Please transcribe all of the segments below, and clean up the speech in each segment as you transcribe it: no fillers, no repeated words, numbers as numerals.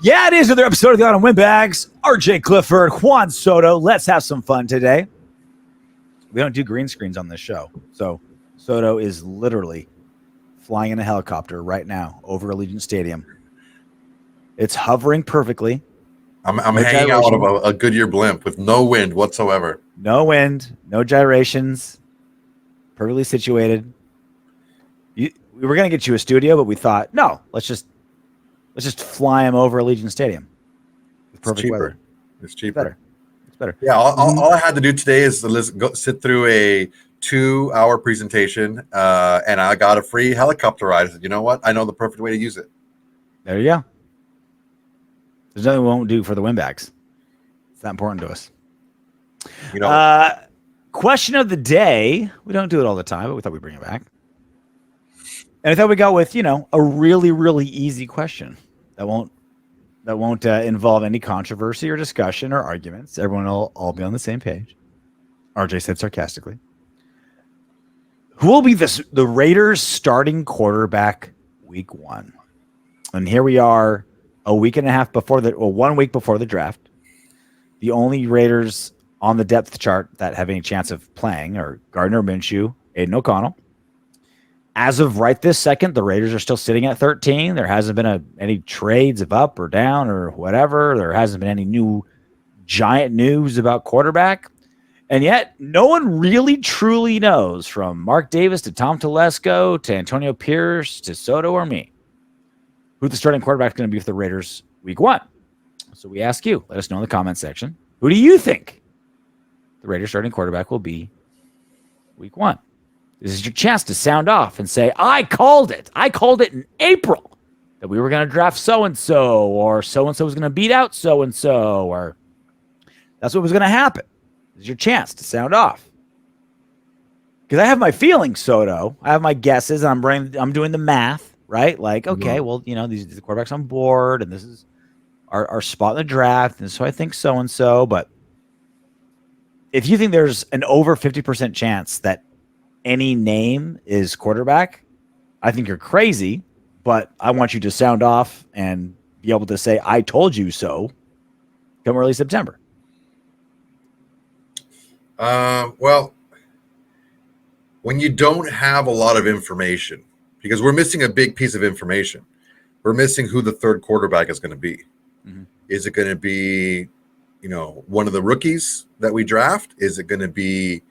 Yeah, it is another episode of the Autumn Windbags. RJ Clifford, Juan Soto. Let's have some fun today. We don't do green screens on this show. So Soto is literally flying in a helicopter right now over Allegiant Stadium. It's hovering perfectly. I'm hanging out of a Goodyear blimp with no wind whatsoever. No wind, no gyrations. Perfectly situated. We were going to get you a studio, but we thought, no, let's just fly him over Allegiant Stadium. With perfect weather. It's cheaper. It's better. Yeah, all I had to do today is go sit through a 2-hour presentation, and I got a free helicopter ride. I said, you know what? I know the perfect way to use it. There you go. There's nothing we won't do for the Windbags. It's that important to us. You know, question of the day. We don't do it all the time, but we thought we'd bring it back. And I thought we got with, a really, really easy question that won't involve any controversy or discussion or arguments. Everyone will all be on the same page. RJ said sarcastically. Who will be the Raiders starting quarterback week 1? And here we are 1 week before the draft. The only Raiders on the depth chart that have any chance of playing are Gardner, Minshew, Aiden O'Connell. As of right this second, the Raiders are still sitting at 13. There hasn't been any trades of up or down or whatever. There hasn't been any new giant news about quarterback. And yet, no one really truly knows, from Mark Davis to Tom Telesco to Antonio Pierce to Soto or me, who the starting quarterback is going to be for the Raiders week 1. So we ask you, let us know in the comment section. Who do you think the Raiders starting quarterback will be week 1? This is your chance to sound off and say, I called it. I called it in April that we were going to draft so-and-so, or so-and-so was going to beat out so-and-so, or that's what was going to happen. This is your chance to sound off. Because I have my feelings, Soto. I have my guesses. I'm doing the math, right? Like, okay, well, these are the quarterbacks on board, and this is our spot in the draft, and so I think so-and-so. But if you think there's an over 50% chance that any name is quarterback, I think you're crazy, but I want you to sound off and be able to say, I told you so, come early September. Well, when you don't have a lot of information, because we're missing a big piece of information, we're missing who the third quarterback is going to be. Mm-hmm. Is it going to be, one of the rookies that we draft? Is it going to be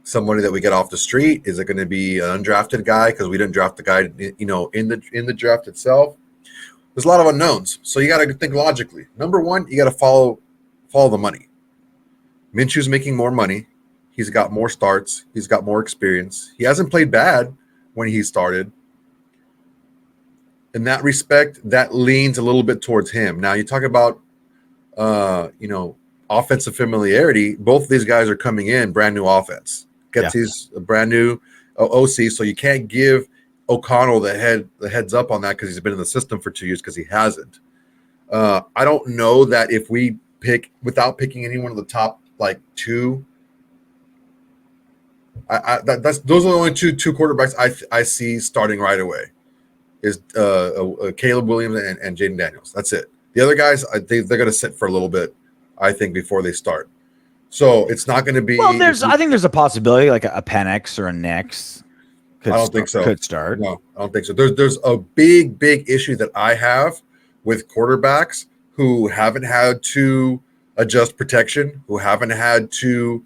somebody that we get off the street? Is it going to be an undrafted guy because we didn't draft the guy, in the draft itself? There's a lot of unknowns, so you got to think logically. Number one, you got to follow the money. Minshew's making more money. He's got more starts. He's got more experience. He hasn't played bad when he started. In that respect, that leans a little bit towards him. Now you talk about, offensive familiarity. Both of these guys are coming in brand new offense. He's a brand new OC, so you can't give O'Connell the heads up on that because he's been in the system for 2 years, because he hasn't. I don't know that if we pick without picking any one of the top two. Those are the only two quarterbacks I see starting right away. Is Caleb Williams and Jayden Daniels. That's it. The other guys, they're going to sit for a little bit, I think, before they start. So it's not going to be. Well, I think there's a possibility like a Penix or a Nix. I don't think so. Could start. No, I don't think so. There's a big issue that I have with quarterbacks who haven't had to adjust protection, who haven't had to,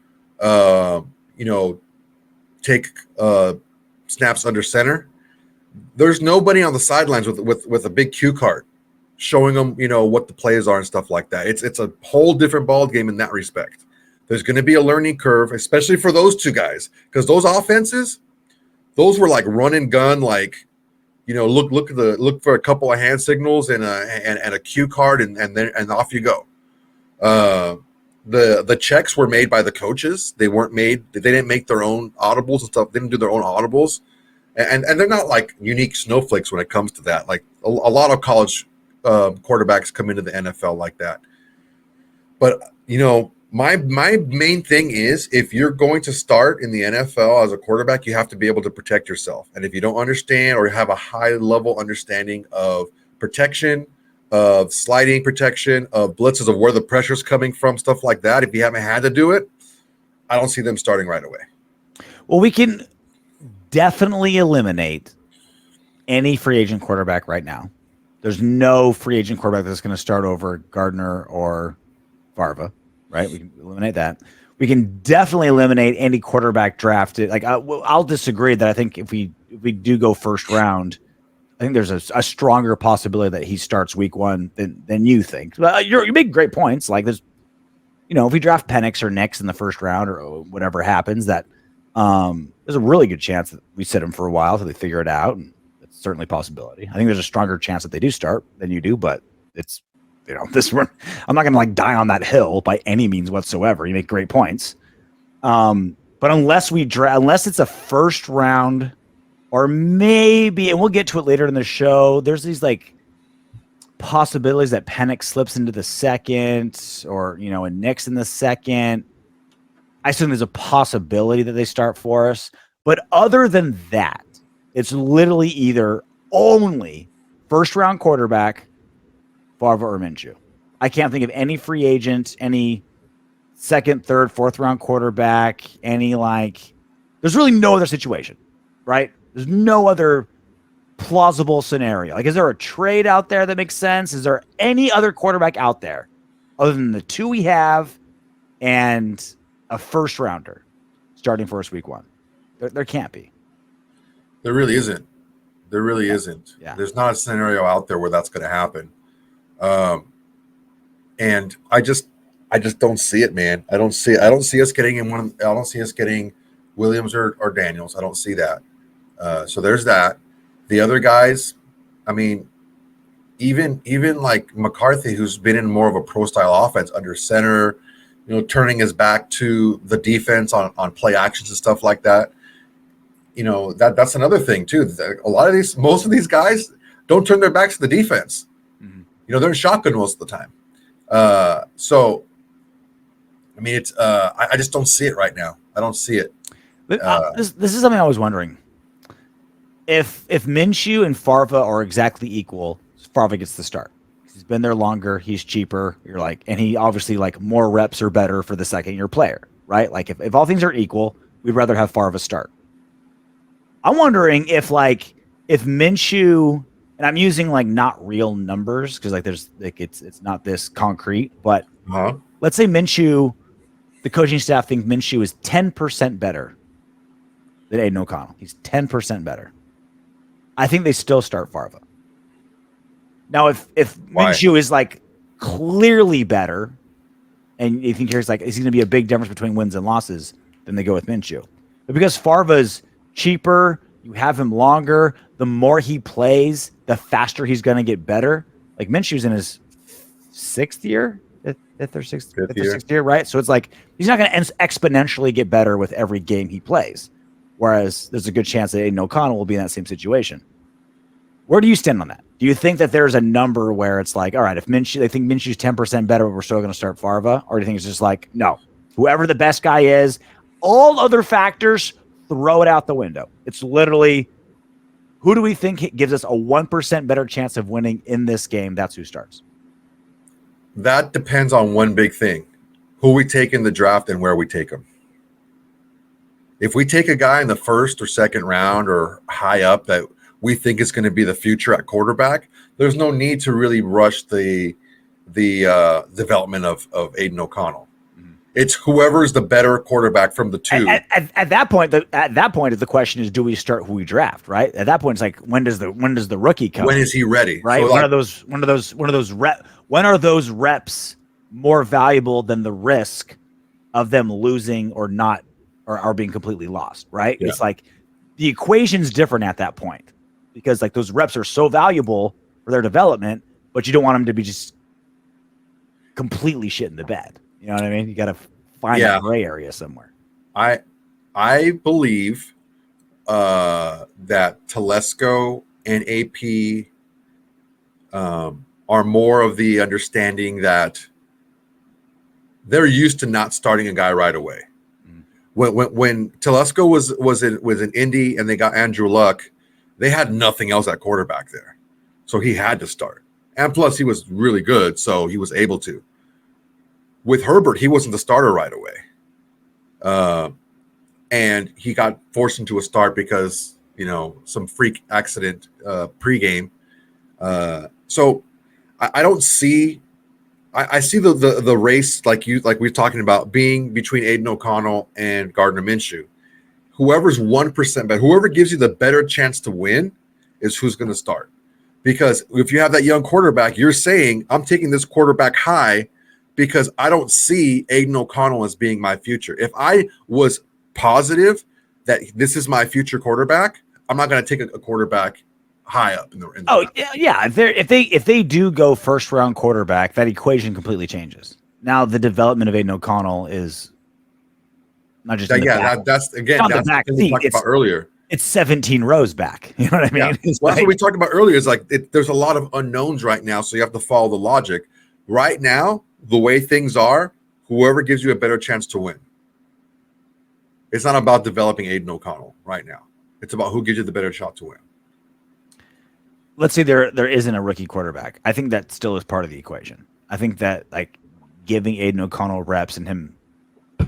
take snaps under center. There's nobody on the sidelines with a big cue card showing them, what the plays are and stuff like that. It's a whole different ball game in that respect. There's going to be a learning curve, especially for those two guys, because those offenses, those were like run and gun, look for a couple of hand signals and a cue card and off you go. The checks were made by the coaches. They didn't make their own audibles and stuff. They didn't do their own audibles. And they're not like unique snowflakes when it comes to that. Like a lot of college quarterbacks come into the NFL like that. But, my main thing is, if you're going to start in the NFL as a quarterback, you have to be able to protect yourself. And if you don't understand or have a high level understanding of protection, of sliding protection, of blitzes, of where the pressure's coming from, stuff like that. If you haven't had to do it, I don't see them starting right away. Well, we can definitely eliminate any free agent quarterback right now. There's no free agent quarterback that's going to start over Gardner or Farva, right? We can eliminate that. We can definitely eliminate any quarterback drafted. Like I'll disagree that I think if we do go first round, I think there's a stronger possibility that he starts week one than you think. But you make great points. Like there's, if we draft Penix or Nix in the first round or whatever happens, that there's a really good chance that we sit him for a while until they figure it out. And it's certainly a possibility. I think there's a stronger chance that they do start than you do, but it's, I'm not going to die on that hill by any means whatsoever. You make great points. But unless it's a first round, or maybe, and we'll get to it later in the show, there's these possibilities that Penix slips into the second or, and Nix in the second. I assume there's a possibility that they start for us. But other than that, it's literally either only first round quarterback, Favre or Minshew. I can't think of any free agent, any second, third, fourth round quarterback, any there's really no other situation, right? There's no other plausible scenario. Is there a trade out there that makes sense? Is there any other quarterback out there other than the two we have and a first rounder starting for us week one? There can't be. There really isn't. There really isn't. Yeah. There's not a scenario out there where that's going to happen. And I just don't see it, man. I don't see us getting I don't see us getting Williams or Daniels. I don't see that. So there's that. The other guys, I mean, even McCarthy, who's been in more of a pro style offense under center, turning his back to the defense on play actions and stuff like that. That's another thing too. Most of these guys don't turn their backs to the defense. Mm-hmm. They're in shotgun most of the time. So, I mean, it's I just don't see it right now. I don't see it. But this is something I was wondering. If Minshew and Farva are exactly equal, Farva gets the start. He's been there longer. He's cheaper. And he obviously more reps are better for the second year player, right? If all things are equal, we'd rather have Farva start. I'm wondering if Minshew, and I'm using not real numbers because it's not this concrete, but let's say Minshew, the coaching staff think Minshew is 10% better than Aiden O'Connell. He's 10% better. I think they still start Farva. Now, if Minshew is clearly better, and you think here's is he going to be a big difference between wins and losses, then they go with Minshew. But because Farva's cheaper, you have him longer, the more he plays, the faster he's going to get better. Minshew's in his fifth year, sixth year, right? So it's he's not going to exponentially get better with every game he plays. Whereas there's a good chance that Aiden O'Connell will be in that same situation. Where do you stand on that? Do you think that there's a number where it's all right, if they think Minshew's 10% better, but we're still going to start Farva? Or do you think it's just no, whoever the best guy is, all other factors, throw it out the window. It's literally, who do we think gives us a 1% better chance of winning in this game? That's who starts. That depends on one big thing: who we take in the draft and where we take them. If we take a guy in the first or second round or high up that we think is going to be the future at quarterback, there's no need to really rush the development of Aiden O'Connell. Mm-hmm. It's whoever's the better quarterback from the two. At that point, the question is, do we start who we draft? Right. At that point, it's when does the rookie come? When is he ready? Right. So when are those reps more valuable than the risk of them losing or not? Or are being completely lost, right? Yeah. It's the equation's different at that point because those reps are so valuable for their development, but you don't want them to be just completely shit in the bed. You know what I mean? You got to find that gray area somewhere. I believe that Telesco and AP are more of the understanding that they're used to not starting a guy right away. When Telesco was in Indy and they got Andrew Luck, they had nothing else at quarterback there, so he had to start. And plus, he was really good, so he was able to. With Herbert, he wasn't the starter right away. And he got forced into a start because, some freak accident pregame. So I don't see – I see the race like we're talking about being between Aidan O'Connell and Gardner Minshew. Whoever's 1% better, whoever gives you the better chance to win is who's going to start. Because if you have that young quarterback, you're saying, I'm taking this quarterback high because I don't see Aidan O'Connell as being my future. If I was positive that this is my future quarterback, I'm not going to take a quarterback high up in the round. Yeah. If they do go first round quarterback, that equation completely changes. Now the development of Aiden O'Connell is not just that's the thing we talked about earlier. It's 17 rows back. You know what I mean? Yeah. Well, that's what we talked about earlier. Is there's a lot of unknowns right now, so you have to follow the logic. Right now, the way things are, whoever gives you a better chance to win. It's not about developing Aidan O'Connell right now. It's about who gives you the better shot to win. Let's say there isn't a rookie quarterback. I think that still is part of the equation. I think that giving Aidan O'Connell reps and him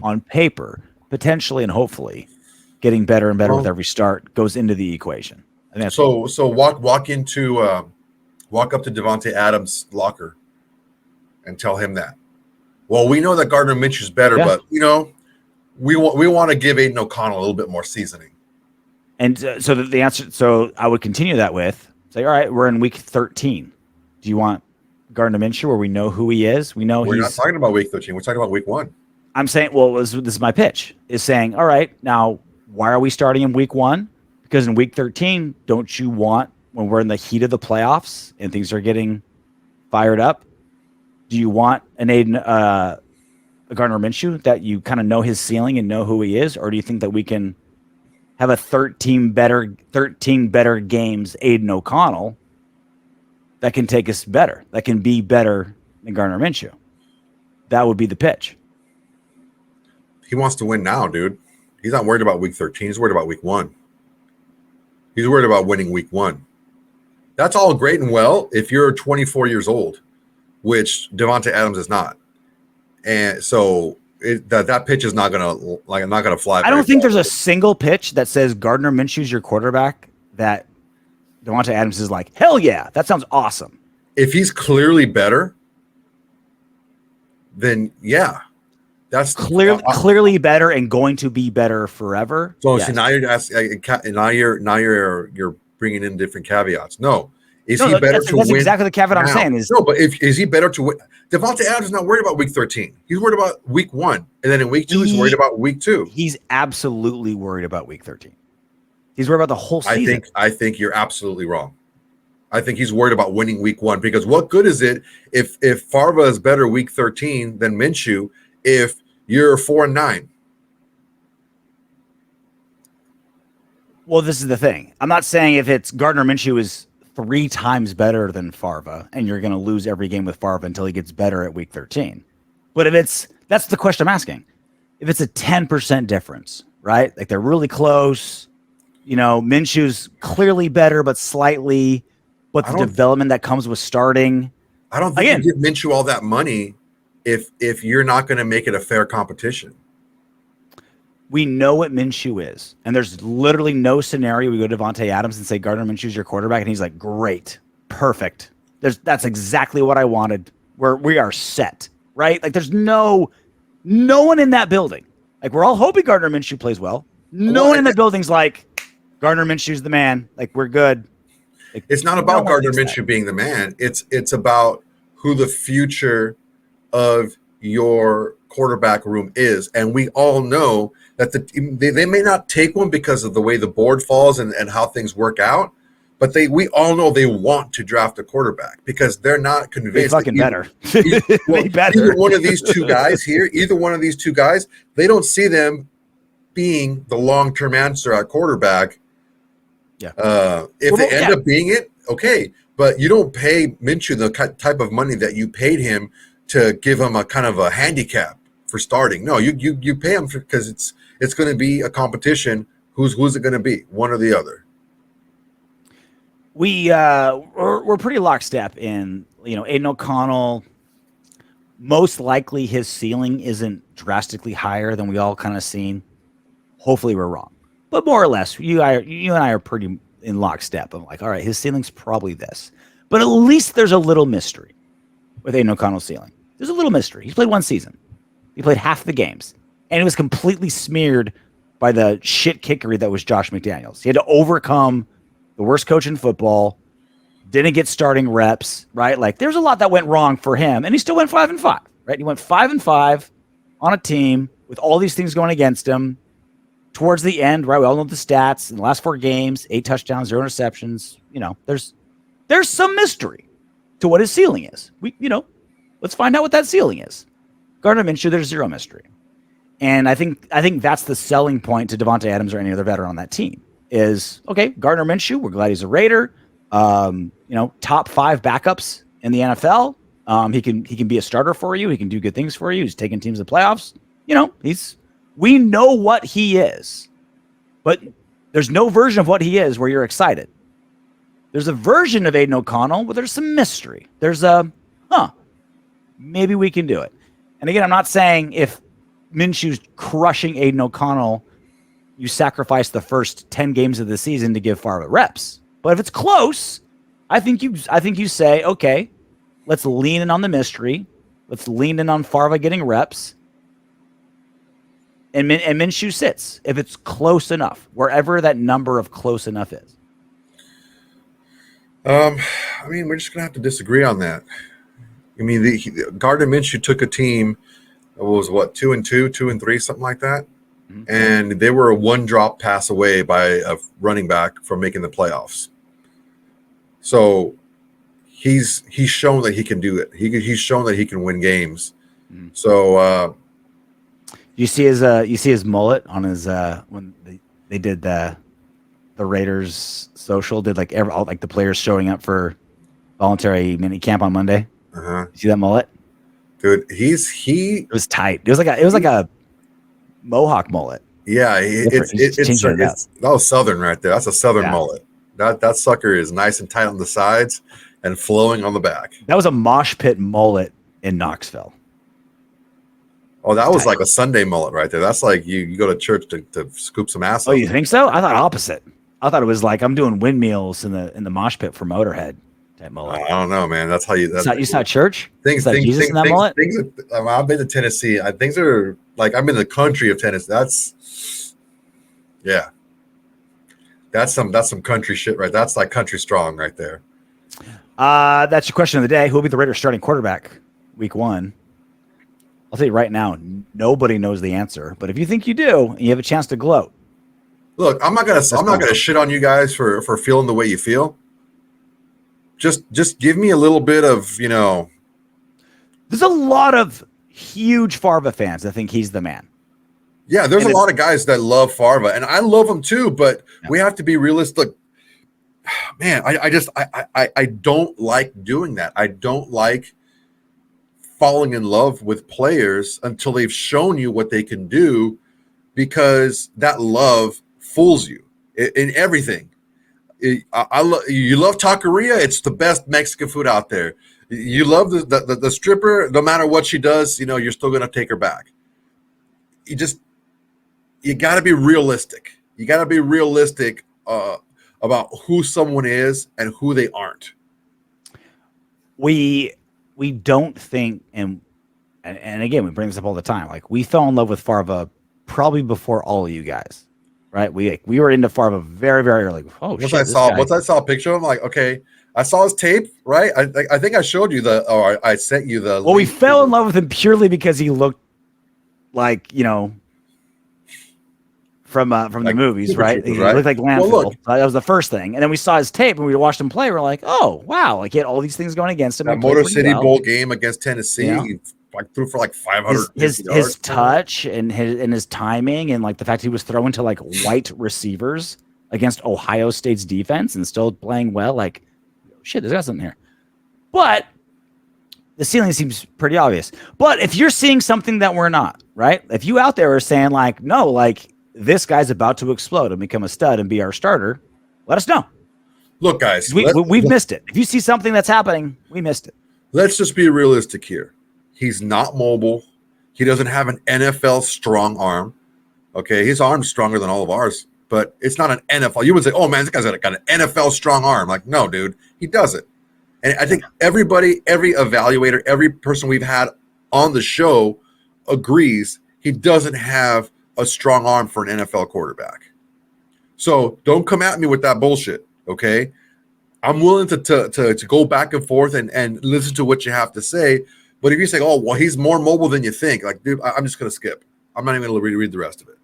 on paper, potentially and hopefully, getting better and better with every start goes into the equation. So walk up to Davante Adams' locker and tell him that. Well, we know that Gardner Minshew is better, but we want to give Aidan O'Connell a little bit more seasoning. And so the answer. So I would continue that with say, all right, we're in week 13. Do you want Gardner Minshew where we know who he is? We're not talking about week 13. We're talking about week 1. I'm saying, this is my pitch. Is saying, all right, now. Why are we starting in week 1? Because in week 13, don't you want, when we're in the heat of the playoffs and things are getting fired up, do you want a Gardner Minshew that you kind of know his ceiling and know who he is? Or do you think that we can have a 13 better games Aidan O'Connell that can take us better, that can be better than Gardner Minshew? That would be the pitch. He wants to win now, dude. He's not worried about week 13. He's worried about week 1. He's worried about winning week 1. That's all great and well if you're 24 years old, which Davante Adams is not. And so that pitch is not gonna fly. I don't think there's a single pitch that says Gardner Minshew's your quarterback that Davante Adams is like, hell yeah, that sounds awesome. If he's clearly better, then yeah. That's clearly better and going to be better forever. So now you're bringing in different caveats. No, is he better to win? That's exactly the caveat I'm saying. Is he better to win? Davante Adams is not worried about week 13. He's worried about week 1, and then in week 2 he's worried about week 2. He's absolutely worried about week 13. He's worried about the whole season. I think you're absolutely wrong. I think he's worried about winning week 1 because what good is it if Favre is better week 13 than Minshew? If you're 4-9. Well, this is the thing. I'm not saying if it's Gardner Minshew is 3 times better than Favre and you're going to lose every game with Favre until he gets better at week 13. But that's the question I'm asking. If it's a 10% difference, right? Like they're really close. Minshew's clearly better, but slightly. But the development that comes with starting. I don't think you give Minshew all that money if you're not going to make it a fair competition. We know what Minshew is, and there's literally no scenario we go to Davante Adams and say Gardner Minshew's your quarterback, and he's like, great, perfect. That's exactly what I wanted. We are set, right? Like there's no one in that building. Like we're all hoping Gardner Minshew plays well. No one in the building's like Gardner Minshew's the man. Like we're good. Like, it's not about Gardner Minshew being the man. It's about who the future of your quarterback room is, and we all know that they may not take one because of the way the board falls and how things work out, but we all know they want to draft a quarterback because they're not convinced. They better. Either one of these two guys, they don't see them being the long-term answer at quarterback. Yeah. If they end up being it, okay, but you don't pay Minshew the type of money that you paid him to give him a kind of a handicap for starting. No, you pay him because it's going to be a competition. Who's it going to be? One or the other. We're pretty lockstep in Aiden O'Connell, most likely his ceiling isn't drastically higher than we all kind of seen. Hopefully we're wrong. But more or less, you and I are pretty in lockstep. I'm like, all right, his ceiling's probably this. But at least there's a little mystery with Aidan O'Connell's ceiling. There's a little mystery. He's played one season. He played half the games. And it was completely smeared by the shit kickery that was Josh McDaniels. He had to overcome the worst coach in football, didn't get starting reps, right? Like, there's a lot that went wrong for him, and he still went 5-5, right? He went 5-5 on a team with all these things going against him. Towards the end, right? We all know the stats. In the last 4 games, 8 touchdowns, 0 interceptions. There's some mystery to what his ceiling is. Let's find out what that ceiling is. Gardner Minshew, there's zero mystery. And I think that's the selling point to Devontae Adams or any other veteran on that team is, okay, Gardner Minshew, we're glad he's a Raider. Top 5 backups in the NFL. He can be a starter for you. He can do good things for you. He's taking teams to the playoffs. We know what he is, but there's no version of what he is where you're excited. There's a version of Aidan O'Connell where there's some mystery. There's maybe we can do it. And again, I'm not saying if Minshew's crushing Aidan O'Connell, you sacrifice the first 10 games of the season to give Favre reps. But if it's close, I think you say, okay, let's lean in on the mystery. Let's lean in on Favre getting reps. And Minshew sits if it's close enough, wherever that number of close enough is. We're just gonna have to disagree on that. Gardner Minshew took a team that was 2-2, 2-3, something like that, and they were a 1 drop pass away by a running back from making the playoffs. So he's shown that he can do it. He's shown that he can win games. So. You see his mullet on his when they did the Raiders social, did all the players showing up for voluntary mini camp on Monday. You see that mullet, dude? It was tight. It was like a mohawk mullet. Yeah, that was Southern right there. That's a Southern mullet. That sucker is nice and tight on the sides and flowing on the back. That was a mosh pit mullet in Knoxville. Oh, that was like a Sunday mullet right there. That's like you go to church to scoop some ass. Oh, you think so? I thought opposite. I thought it was like I'm doing windmills in the mosh pit for Motorhead type mullet. I don't know, man. That's how you. You saw church? Things. Jesus in that mullet? I've been to Tennessee. Things are like I'm in the country of Tennessee. That's some country shit, right? That's like country strong right there. That's your question of the day. Who will be the Raiders' starting quarterback week 1? I'll tell you right now, nobody knows the answer. But if you think you do, and you have a chance to gloat. Look, I'm not gonna shit on you guys for feeling the way you feel. Just give me a little bit of, There's a lot of huge Favre fans that think he's the man. Yeah, there's a lot of guys that love Favre, and I love him too. But we have to be realistic. Man, I don't like doing that. I don't like falling in love with players until they've shown you what they can do, because that love fools you in everything. You love taqueria. It's the best Mexican food out there. You love the stripper. No matter what she does, you're still going to take her back. You got to be realistic. You got to be realistic about who someone is and who they aren't. We don't think, and again, we bring this up all the time. Like, we fell in love with Favre probably before all of you guys, right? We were into Favre very, very early. Once I saw a picture of him, like, okay, I saw his tape, right? I think I showed you I sent you the. Well, we fell in love with him purely because he looked like, from the movies, right? He looked like Landfill. That was the first thing. And then we saw his tape and we watched him play. We're like, oh, wow. Like, he had all these things going against him. That Motor City Bowl game against Tennessee, he threw for like 500 yards. His touch and his timing, and like the fact he was throwing to like white receivers against Ohio State's defense and still playing well. Like, shit, there's got something here. But the ceiling seems pretty obvious. But if you're seeing something that we're not, right? If you out there are saying like, no, like, this guy's about to explode and become a stud and be our starter, let us know. Look, guys, we've missed it. If you see something that's happening, we missed it. let's just be realistic here. He's not mobile. He doesn't have an NFL strong arm. Okay, his arm's stronger than all of ours, but it's not an NFL. You would say, "Oh man, this guy's got an NFL strong arm." Like, no, dude, he doesn't. And I think everybody, every evaluator, every person we've had on the show agrees he doesn't have a strong arm for an NFL quarterback. So don't come at me with that bullshit, okay? I'm willing to go back and forth and listen to what you have to say. But if you say, "Oh, well, he's more mobile than you think," like, dude, I'm just going to skip. I'm not even going to read the rest of it.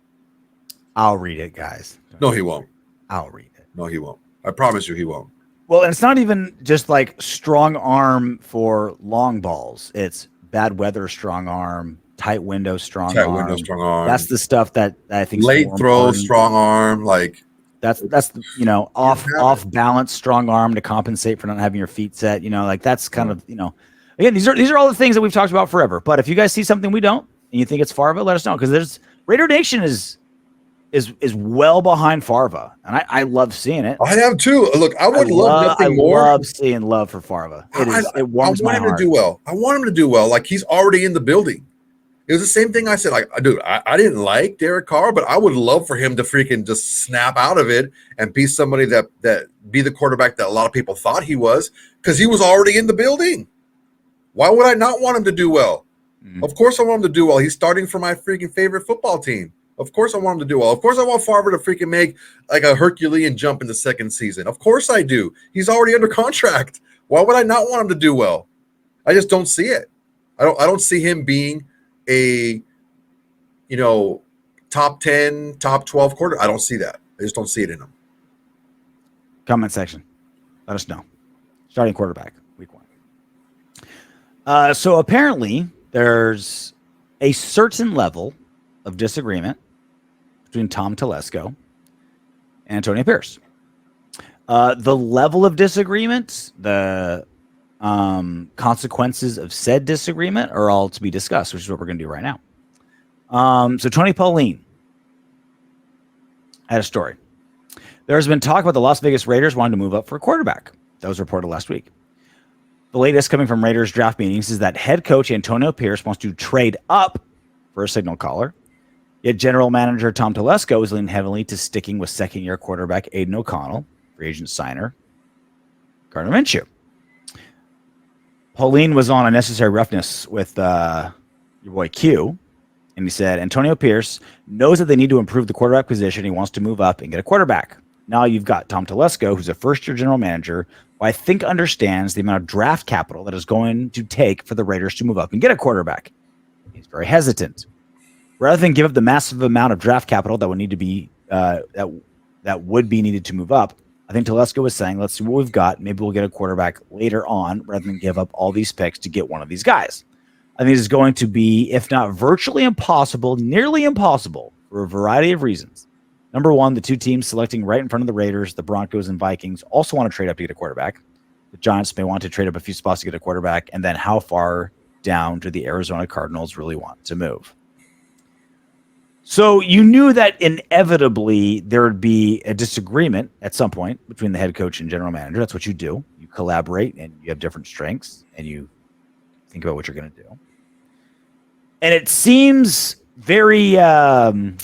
I'll read it, guys. No, he won't. I'll read it. No, he won't. I promise you he won't. Well, and it's not even just like strong arm for long balls. It's bad weather strong arm, tight window strong arm. That's the stuff that I think late throw strong arm, like that's off balance strong arm to compensate for not having your feet set. Like that's kind of again these are all the things that we've talked about forever. But if you guys see something we don't and you think it's Farva, let us know, because there's Raider Nation is well behind Farva, and I love seeing it. I have too. Look, I would love nothing more. I love seeing love for Farva. It warms my heart. I want him to do well. I want him to do well. Like, he's already in the building. It was the same thing I said. Like, dude, I didn't like Derek Carr, but I would love for him to freaking just snap out of it and be somebody that be the quarterback that a lot of people thought he was, because he was already in the building. Why would I not want him to do well? Mm-hmm. Of course I want him to do well. He's starting for my freaking favorite football team. Of course I want him to do well. Of course I want Farva to freaking make like a Herculean jump in the second season. Of course I do. He's already under contract. Why would I not want him to do well? I just don't see it. I don't see him being a top 10, top 12 quarter. I don't see that. I just don't see it in him. Comment section. Let us know. Starting quarterback, week 1. So apparently there's a certain level of disagreement between Tom Telesco and Antonio Pierce. The level of disagreement, the consequences of said disagreement are all to be discussed, which is what we're going to do right now. So Tony Pauline had a story. There's been talk about the Las Vegas Raiders wanting to move up for a quarterback. That was reported last week. The latest coming from Raiders draft meetings is that head coach Antonio Pierce wants to trade up for a signal caller. Yet general manager Tom Telesco is leaning heavily to sticking with second-year quarterback Aiden O'Connell, free agent signer Gardner Minshew. Pauline was on Unnecessary Roughness with your boy Q, and he said, Antonio Pierce knows that they need to improve the quarterback position. He wants to move up and get a quarterback. Now you've got Tom Telesco, who's a first-year general manager, who I think understands the amount of draft capital that is going to take for the Raiders to move up and get a quarterback. He's very hesitant. Rather than give up the massive amount of draft capital that would need to be that would be needed to move up, I think Telesco was saying, let's see what we've got. Maybe we'll get a quarterback later on rather than give up all these picks to get one of these guys. I think it's going to be, if not virtually impossible, nearly impossible for a variety of reasons. Number one, the two teams selecting right in front of the Raiders, the Broncos and Vikings, also want to trade up to get a quarterback. The Giants may want to trade up a few spots to get a quarterback. And then how far down do the Arizona Cardinals really want to move? So you knew that inevitably there would be a disagreement at some point between the head coach and general manager. That's what you do. You collaborate and you have different strengths and you think about what you're going to do. And it seems very on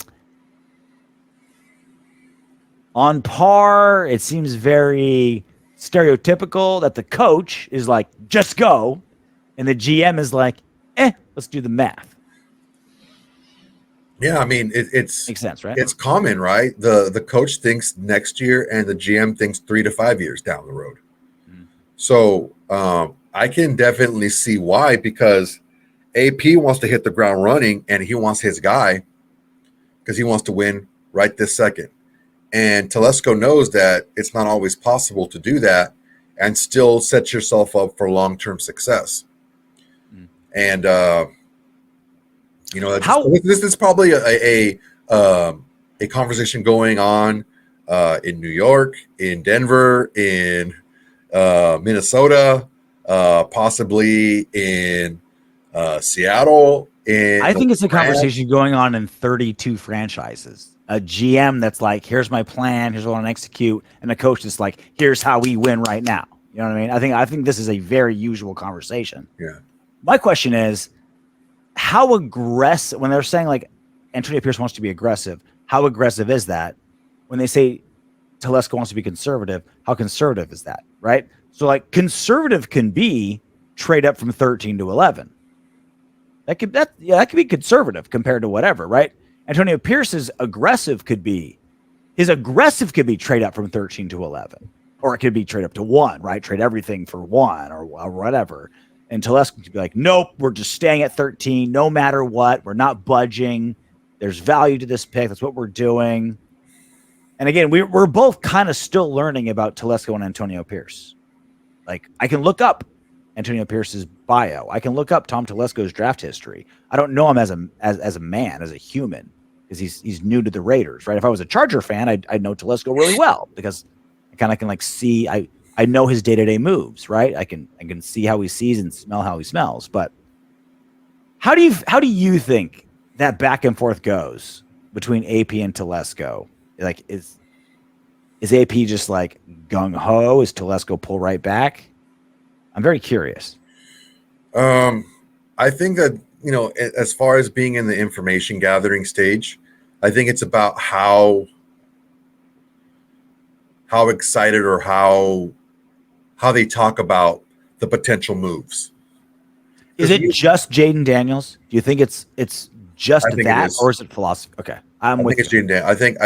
par. It seems very stereotypical that the coach is like, just go. And the GM is like, let's do the math. Yeah, I mean, it's makes sense, right? It's common, right? The coach thinks next year and the GM thinks 3 to 5 years down the road. Mm-hmm. So I can definitely see why, because AP wants to hit the ground running and he wants his guy because he wants to win right this second. And Telesco knows that it's not always possible to do that and still set yourself up for long-term success. Mm-hmm. And this is probably a conversation going on in New York, in Denver, in Minnesota, possibly in Seattle. I think it's a conversation going on in 32 franchises. A GM that's like, here's my plan, here's what I want to execute, and a coach that's like, here's how we win right now. You know what I mean? I think this is a very usual conversation. Yeah. My question is, how aggressive, when they're saying like Antonio Pierce wants to be aggressive, how aggressive is that? When they say Telesco wants to be conservative, how conservative is that? Right? So like conservative can be trade up from 13 to 11. That could be conservative compared to whatever, right? Antonio Pierce's aggressive could be trade up from 13 to 11, or it could be trade up to 1, right? Trade everything for 1 or whatever. And Telesco could be like, nope, we're just staying at 13 no matter what. We're not budging. There's value to this pick. That's what we're doing. And again, we're both kind of still learning about Telesco and Antonio Pierce. Like, I can look up Antonio Pierce's bio. I can look up Tom Telesco's draft history. I don't know him as a man, as a human, because he's new to the Raiders, right? If I was a Charger fan, I'd know Telesco really well because I kind of can like see. I know his day-to-day moves, right? I can see how he sees and smell how he smells. But how do you think that back and forth goes between AP and Telesco? Like, is AP just like gung ho? Is Telesco pull right back? I'm very curious. I think that, as far as being in the information gathering stage, I think it's about how excited or how they talk about the potential moves. Is it just Jayden Daniels? Do you think it's just that, or is it philosophy? Okay, I think it's Jayden Daniels. I think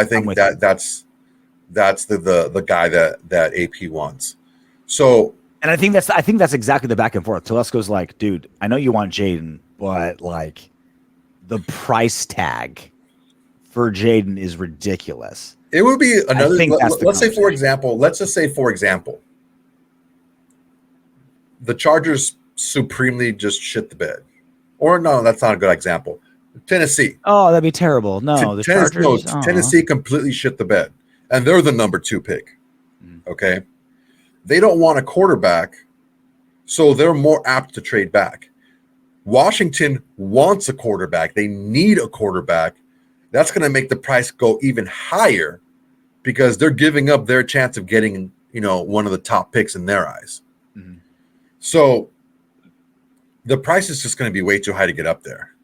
that's the guy that AP wants. So, and I think that's exactly the back and forth. Telesco's like, dude, I know you want Jayden, but like the price tag for Jayden is ridiculous. It would be another. Let's say, for example, the Chargers supremely just shit the bed. Or no, that's not a good example. Tennessee. Oh, that'd be terrible. No, the Chargers. Tennessee completely shit the bed. And they're the number 2 pick. Okay. They don't want a quarterback, so they're more apt to trade back. Washington wants a quarterback. They need a quarterback. That's going to make the price go even higher because they're giving up their chance of getting, one of the top picks in their eyes. Mm-hmm. So the price is just going to be way too high to get up there.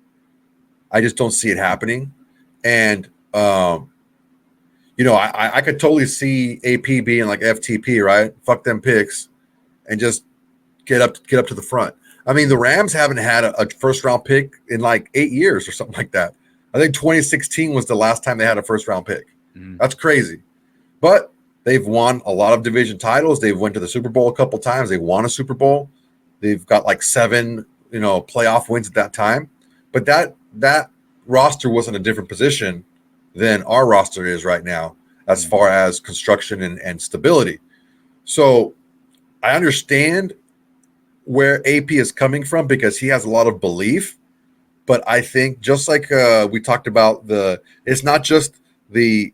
I just don't see it happening. And, I could totally see AP being like FTP, right? Fuck them picks and just get up to the front. I mean, the Rams haven't had a first round pick in like 8 years or something like that. I think 2016 was the last time they had a first round pick. Mm. That's crazy. But they've won a lot of division titles. They've went to the Super Bowl a couple times. They won a Super Bowl. They've got like 7, playoff wins at that time. But that roster was in a different position than our roster is right now as far as construction and stability. So I understand where AP is coming from because he has a lot of belief. But I think just like we talked about, it's not just the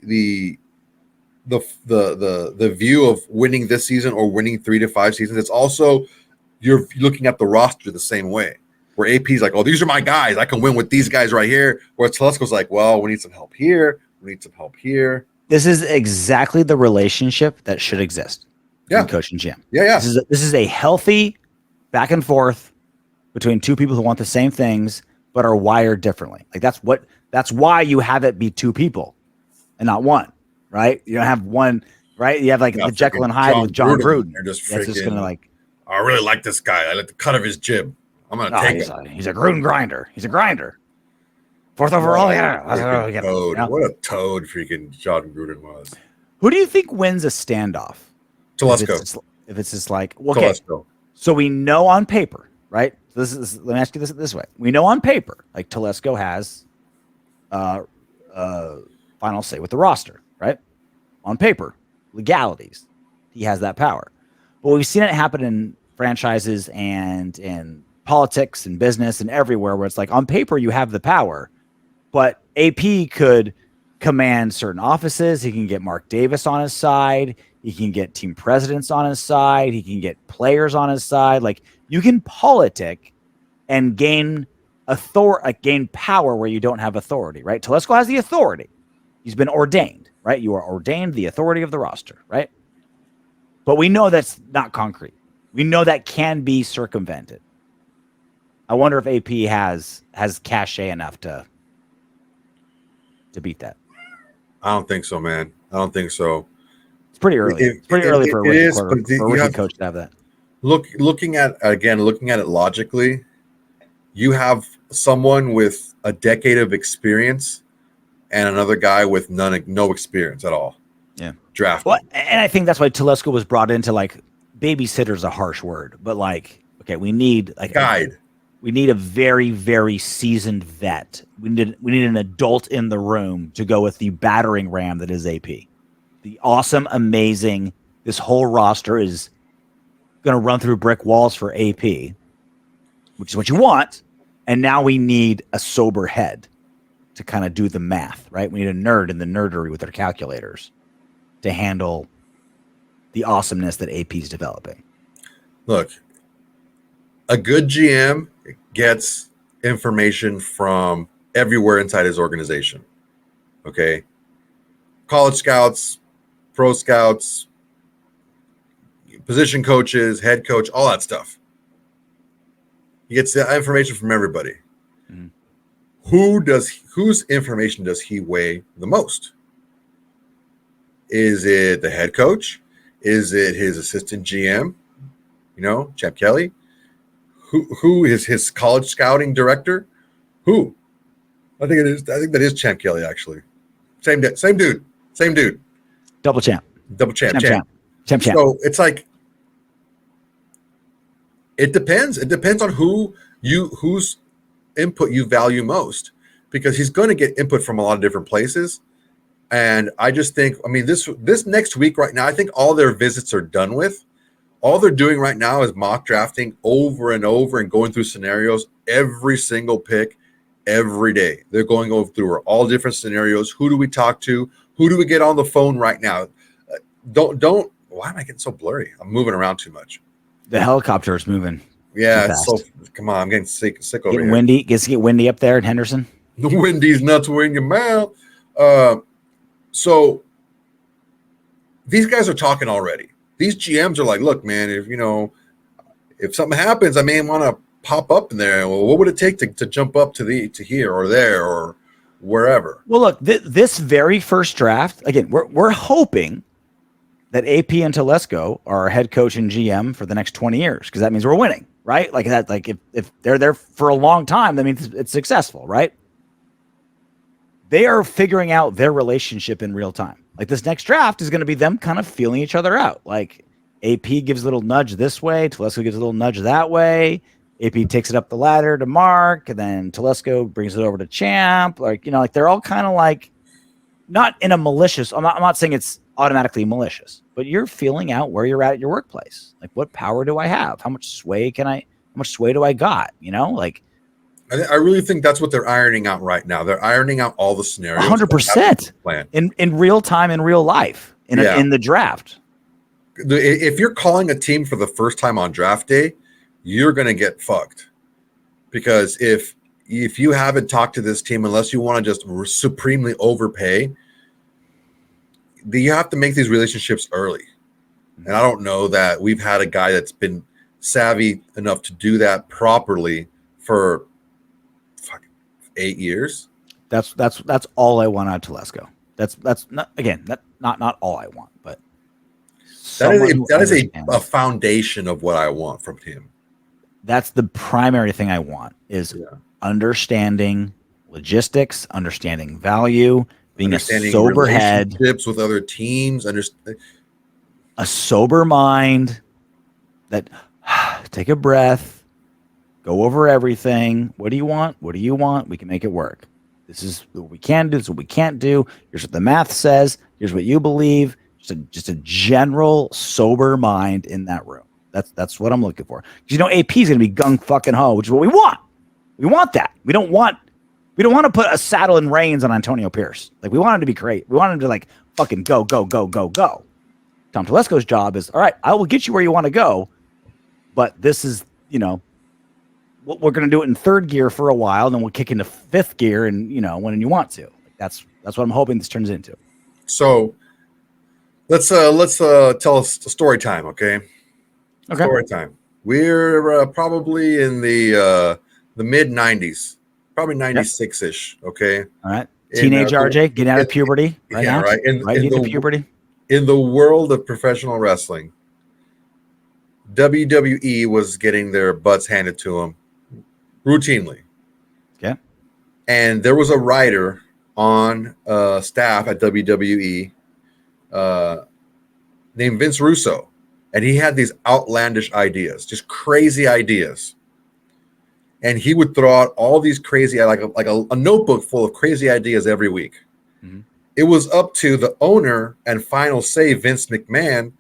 view of winning this season or winning 3 to 5 seasons. It's also you're looking at the roster the same way. Where AP's like, oh, these are my guys. I can win with these guys right here. Where Telesco's like, well, we need some help here. We need some help here. This is exactly the relationship that should exist. Yeah, coach and GM. Yeah. This is a healthy back and forth between two people who want the same things but are wired differently. Like that's why you have it be 2 people and not 1, right? You don't have 1, right? You have like the Jekyll and Hyde with John Gruden. They're just gonna like, I really like this guy. I like the cut of his jib. I'm gonna take him. He's a Gruden grinder. He's a grinder. 4th overall, yeah. Toad. What a toad freaking John Gruden was. Who do you think wins a standoff? Telesco. If it's just like, okay, Telesco. So we know on paper, right? Let me ask you this way. We know on paper, like Telesco has final say with the roster, right? On paper, legalities, he has that power. But we've seen it happen in franchises and in politics and business and everywhere where it's like on paper you have the power, but AP could command certain offices. He can get Mark Davis on his side. He can get team presidents on his side. He can get players on his side. Like you can politic and gain gain power where you don't have authority, right? Telesco has the authority. He's been ordained, right? You are ordained the authority of the roster, right? But we know that's not concrete. We know that can be circumvented. I wonder if AP has cachet enough to beat that. I don't think so, man. I don't think so. It's pretty early. It's pretty early for a rookie coach to have that. Looking at it logically, you have someone with a decade of experience and another guy with no experience at all. Yeah. Draft. Well, and I think that's why Telesco was brought into, like, babysitter is a harsh word, but like, okay, we need like guide. We need a very, very seasoned vet. We need an adult in the room to go with the battering ram that is AP. The awesome, amazing. This whole roster is going to run through brick walls for AP, which is what you want. And now we need a sober head to kind of do the math, right? We need a nerd in the nerdery with their calculators to handle the awesomeness that AP is developing. Look, a good GM gets information from everywhere inside his organization. Okay. College scouts, pro scouts, position coaches, head coach, all that stuff. He gets that information from everybody. Mm-hmm. Whose information does he weigh the most? Is it the head coach? Is it his assistant GM? Champ Kelly? Who is his college scouting director? Who? I think that is Champ Kelly, actually. Same dude. Double champ. So it's like, it depends. It depends on whose input you value most, because he's going to get input from a lot of different places. And I just think, this next week right now, I think all their visits are done with. All they're doing right now is mock drafting over and over and going through scenarios, every single pick, every day. They're going over through all different scenarios. Who do we talk to? Who do we get on the phone right now? Don't. Why am I getting so blurry? I'm moving around too much. The helicopter is moving. Yeah, it's so. Come on, I'm getting sick over here. Windy. Gets to get windy up there in Henderson. The windy's nuts were in your mouth. So these guys are talking already. These GMs are like, look, man, if something happens, I may want to pop up in there. Well, what would it take to jump up to here or there or wherever? Well, look, this very first draft, again, we're hoping that AP and Telesco are our head coach and GM for the next 20 years, because that means we're winning, right? Like that. Like if they're there for a long time, that means it's successful, right? They are figuring out their relationship in real time. Like, this next draft is going to be them kind of feeling each other out. Like, AP gives a little nudge this way, Telesco gives a little nudge that way. AP takes it up the ladder to Mark, and then Telesco brings it over to Champ. Like, they're all kind of like, not in a malicious. I'm not saying it's automatically malicious, but you're feeling out where you're at your workplace. Like, what power do I have? How much sway do I got? Like, I really think that's what they're ironing out right now. They're ironing out all the scenarios. 100% in real time, in real life, in the draft. If you're calling a team for the first time on draft day, you're going to get fucked. Because if you haven't talked to this team, unless you want to just supremely overpay, you have to make these relationships early. And I don't know that we've had a guy that's been savvy enough to do that properly for 8 years. That's all I want out of Telesco. That's not all I want, but that is a foundation of what I want from him. That's the primary thing I want, is understanding logistics, understanding value, being a sober head, relationships with other teams, a sober mind. That take a breath. Go over everything. What do you want? What do you want? We can make it work. This is what we can do. This is what we can't do. Here's what the math says. Here's what you believe. Just a general sober mind in that room. That's what I'm looking for. Because AP is going to be gung fucking ho, which is what we want. We want that. We don't want to put a saddle and reins on Antonio Pierce. Like, we want him to be great. We want him to like fucking go. Tom Telesco's job is, all right, I will get you where you want to go, but this is we're going to do it in third gear for a while, and then we'll kick into fifth gear, and when you want to. That's what I'm hoping this turns into. So let's tell us a story time, okay? Okay. Story time. We're probably in the mid 90s, probably 96 ish. Okay. All right. Teenage RJ getting out of puberty right yeah, now. right. Right into puberty. In the world of professional wrestling, WWE was getting their butts handed to them routinely. Okay. And there was a writer on staff at WWE named Vince Russo. And he had these outlandish ideas, just crazy ideas. And he would throw out all these crazy, like a notebook full of crazy ideas every week. Mm-hmm. It was up to the owner and final say, Vince McMahon,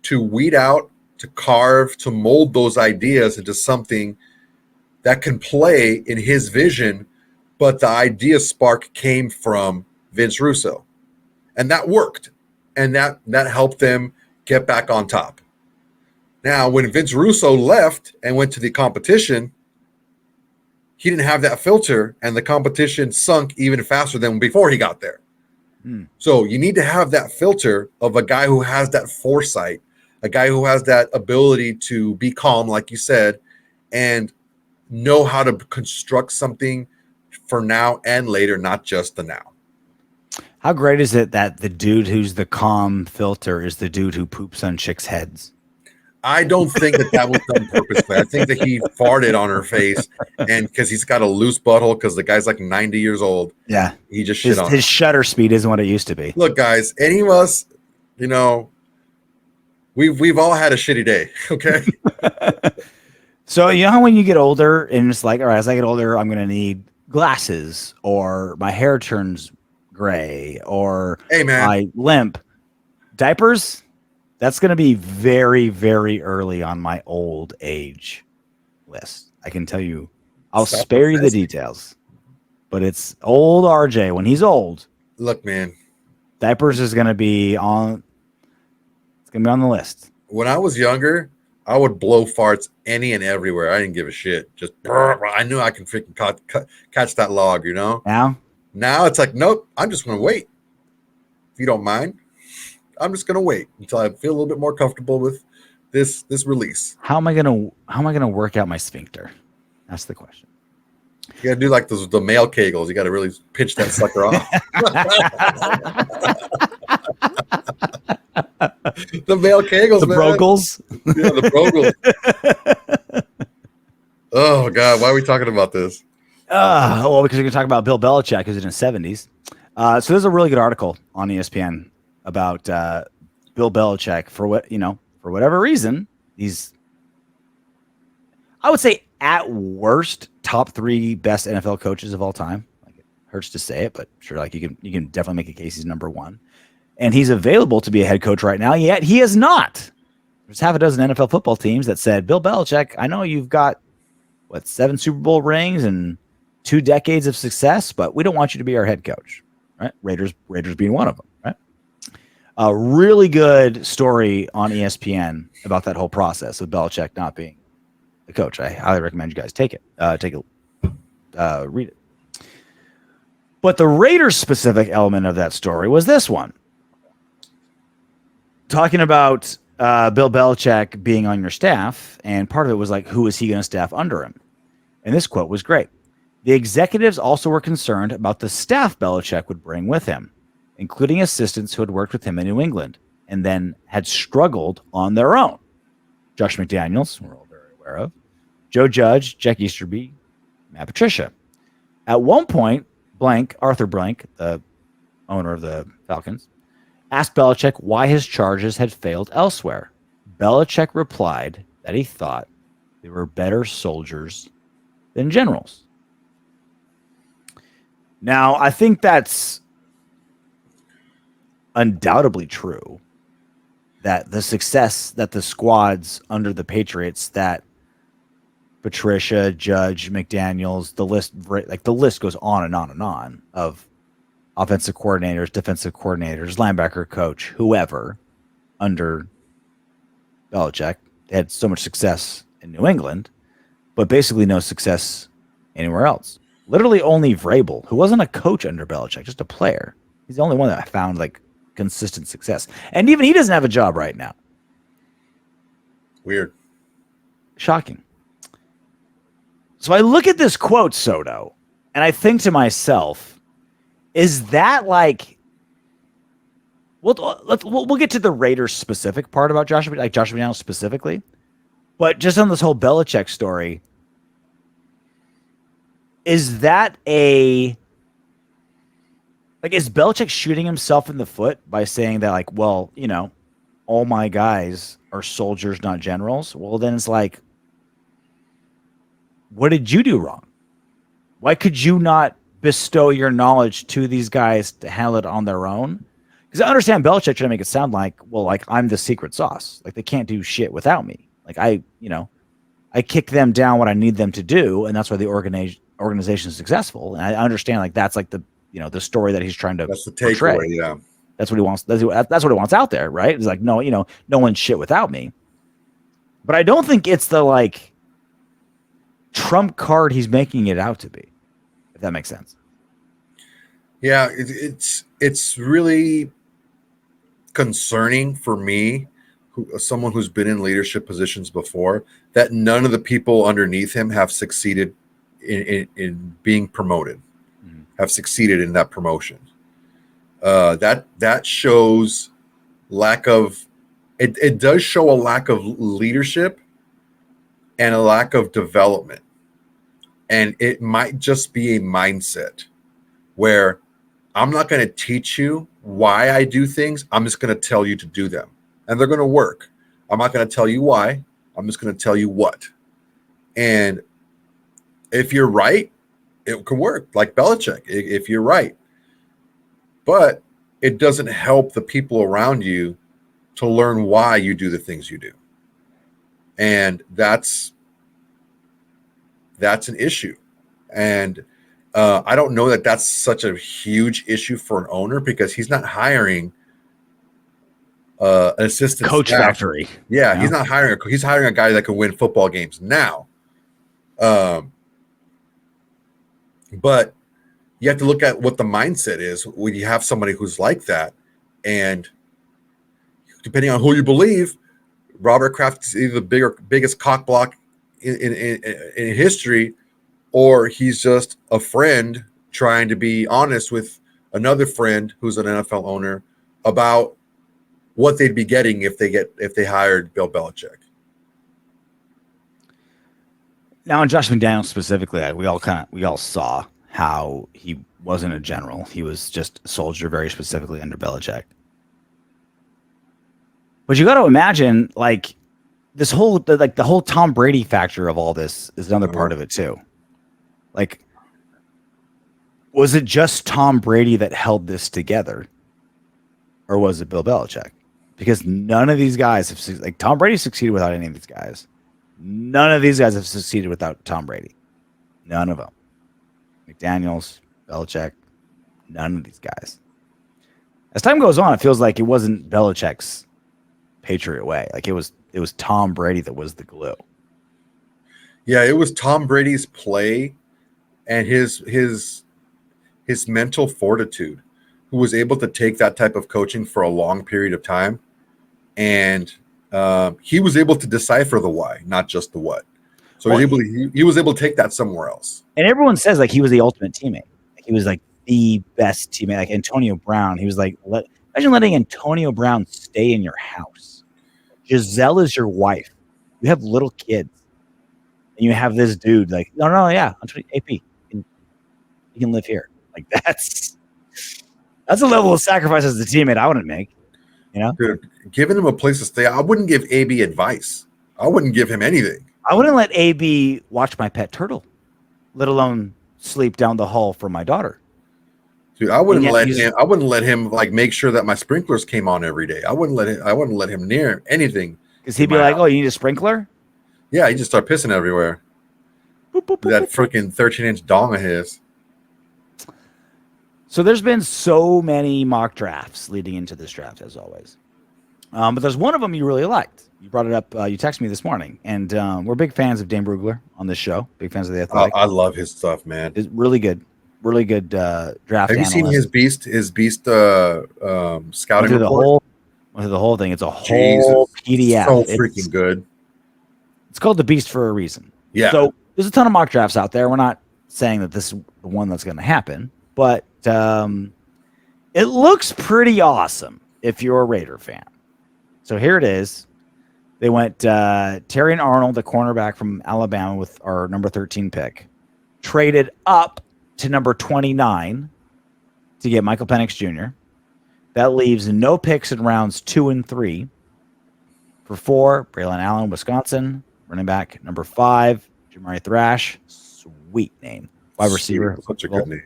to weed out, to carve, to mold those ideas into something that can play in his vision. But the idea spark came from Vince Russo. And that worked. And that helped them get back on top. Now, when Vince Russo left and went to the competition, he didn't have that filter, and the competition sunk even faster than before he got there. So you need to have that filter of a guy who has that foresight, a guy who has that ability to be calm, like you said, and know how to construct something for now and later, not just the now. How great is it that the dude who's the calm filter is the dude who poops on chicks' heads? I don't think that was done purposely. I think that he farted on her face, and because he's got a loose butthole, because the guy's like 90 years old. Yeah, he just shit on his shutter speed isn't what it used to be. Look, guys, any of us, we've all had a shitty day. Okay. So you know how when you get older, and it's like, all right, as I get older, I'm gonna need glasses, or my hair turns gray, or I limp. Diapers. That's going to be very, very early on my old age list. I can tell you, I'll spare you the details, but it's old RJ when he's old. Look, man, diapers is going to be on. It's going to be on the list. When I was younger, I would blow farts any and everywhere. I didn't give a shit. Just I knew I can freaking catch that log. Now it's like, nope. I'm just going to wait. If you don't mind. I'm just gonna wait until I feel a little bit more comfortable with this release. How am I gonna work out my sphincter? That's the question. You gotta do like the male kegels. You gotta really pinch that sucker off. The male kegels, the brogles. Yeah, the brogles. Oh God, why are we talking about this? Well, because we're gonna talk about Bill Belichick, who's in his 70s. So there's a really good article on ESPN about Bill Belichick for whatever reason, he's, I would say at worst, top 3 best NFL coaches of all time. Like, it hurts to say it, but sure, like you can definitely make a case he's number 1. And he's available to be a head coach right now, yet he is not. There's half a dozen NFL football teams that said, Bill Belichick, I know you've got 7 Super Bowl rings and 2 decades of success, but we don't want you to be our head coach. Right? Raiders being one of them. Right? A really good story on ESPN about that whole process of Belichick not being the coach. I highly recommend you guys take it. Read it. But the Raiders specific element of that story was this one. Talking about Bill Belichick being on your staff, and part of it was like, who is he going to staff under him? And this quote was great. The executives also were concerned about the staff Belichick would bring with him, including assistants who had worked with him in New England and then had struggled on their own. Josh McDaniels, we're all very aware of, Joe Judge, Jack Easterby, Matt Patricia. At one point, Arthur Blank, the owner of the Falcons, asked Belichick why his charges had failed elsewhere. Belichick replied that he thought they were better soldiers than generals. Now, I think that's undoubtedly true, that the success that the squads under the Patriots, that Patricia, Judge, McDaniels, the list goes on and on and on of offensive coordinators, defensive coordinators, linebacker coach, whoever under Belichick. They had so much success in New England, but basically no success anywhere else. Literally only Vrabel, who wasn't a coach under Belichick, just a player. He's the only one that found consistent success. And even he doesn't have a job right now. Weird. Shocking. So I look at this quote, Soto, and I think to myself, is that like, we'll get to the Raiders specific part about Josh McDaniels specifically, but just on this whole Belichick story, is that is Belichick shooting himself in the foot by saying that, like, well, all my guys are soldiers, not generals? Well, then it's like, what did you do wrong? Why could you not bestow your knowledge to these guys to handle it on their own? Because I understand Belichick trying to make it sound like, well, like I'm the secret sauce. Like they can't do shit without me. Like I kick them down what I need them to do, and that's why the organization is successful. And I understand like that's like the story that he's trying to. That's the takeaway. Yeah, that's what he wants. That's what he wants out there, right? It's like no one's shit without me. But I don't think it's the like trump card he's making it out to be. If that makes sense. Yeah, it's really concerning for me, someone who's been in leadership positions before, that none of the people underneath him have succeeded in being promoted, have succeeded in that promotion. That shows lack of it does show a lack of leadership and a lack of development. And it might just be a mindset where I'm not going to teach you why I do things. I'm just going to tell you to do them. And they're going to work. I'm not going to tell you why. I'm just going to tell you what. And if you're right, it can work, like Belichick, if you're right. But it doesn't help the people around you to learn why you do the things you do. And that's an issue. And I don't know that that's such a huge issue for an owner, because he's not hiring an assistant coach staff. Factory. Yeah, he's not hiring. He's hiring a guy that can win football games now. But you have to look at what the mindset is when you have somebody who's like that. And depending on who you believe, Robert Kraft is either the biggest cock block in history, or he's just a friend trying to be honest with another friend who's an NFL owner about what they'd be getting if they hired Bill Belichick. Now, on Josh McDaniels specifically, we all saw how he wasn't a general. He was just a soldier, very specifically under Belichick. But you got to imagine, like, this whole the whole Tom Brady factor of all this is another part of it too. Like, was it just Tom Brady that held this together, or was it Bill Belichick? Because none of these guys have, like, Tom Brady succeeded without any of these guys. None of these guys have succeeded without Tom Brady. None of them. McDaniels, Belichick, none of these guys. As time goes on, it feels like it wasn't Belichick's Patriot way. Like it was Tom Brady that was the glue. Yeah, it was Tom Brady's play and his mental fortitude, who was able to take that type of coaching for a long period of time. And he was able to decipher the why, not just the what. So he was able to take that somewhere else. And everyone says like he was the ultimate teammate. Like, he was like the best teammate. Like Antonio Brown, he was like, imagine letting Antonio Brown stay in your house. Giselle is your wife. You have little kids, and you have this dude like, no, yeah, AP, you can live here. Like that's a level of sacrifice as a teammate I wouldn't make. You know, dude, giving him a place to stay, I wouldn't give AB advice. I wouldn't give him anything. I wouldn't let AB watch my pet turtle, let alone sleep down the hall for my daughter. Dude, I wouldn't let him like make sure that my sprinklers came on every day. I wouldn't let him near anything. Because he'd be like, house. Oh, you need a sprinkler? Yeah, he'd just start pissing everywhere. Boop, boop, boop, that freaking 13-inch dong of his. So there's been so many mock drafts leading into this draft, as always. But there's one of them you really liked. You brought it up. You texted me this morning, and we're big fans of Dane Brugler on this show. Big fans of the Athletic. I love his stuff, man. It's really good draft. Have you seen his beast scouting report? Went through the whole thing. It's a whole PDF. So freaking good. It's called the Beast for a reason. Yeah. So there's a ton of mock drafts out there. We're not saying that this is the one that's going to happen, but it looks pretty awesome if you're a Raider fan. So here it is. They went Terry and Arnold, the cornerback from Alabama, with our number 13 pick, traded up to number 29 to get Michael Penix Jr. That leaves no picks in rounds 2 and 3. For 4, Braylon Allen, Wisconsin, running back number 5, Jamari Thrash, sweet name, wide receiver, such a good name.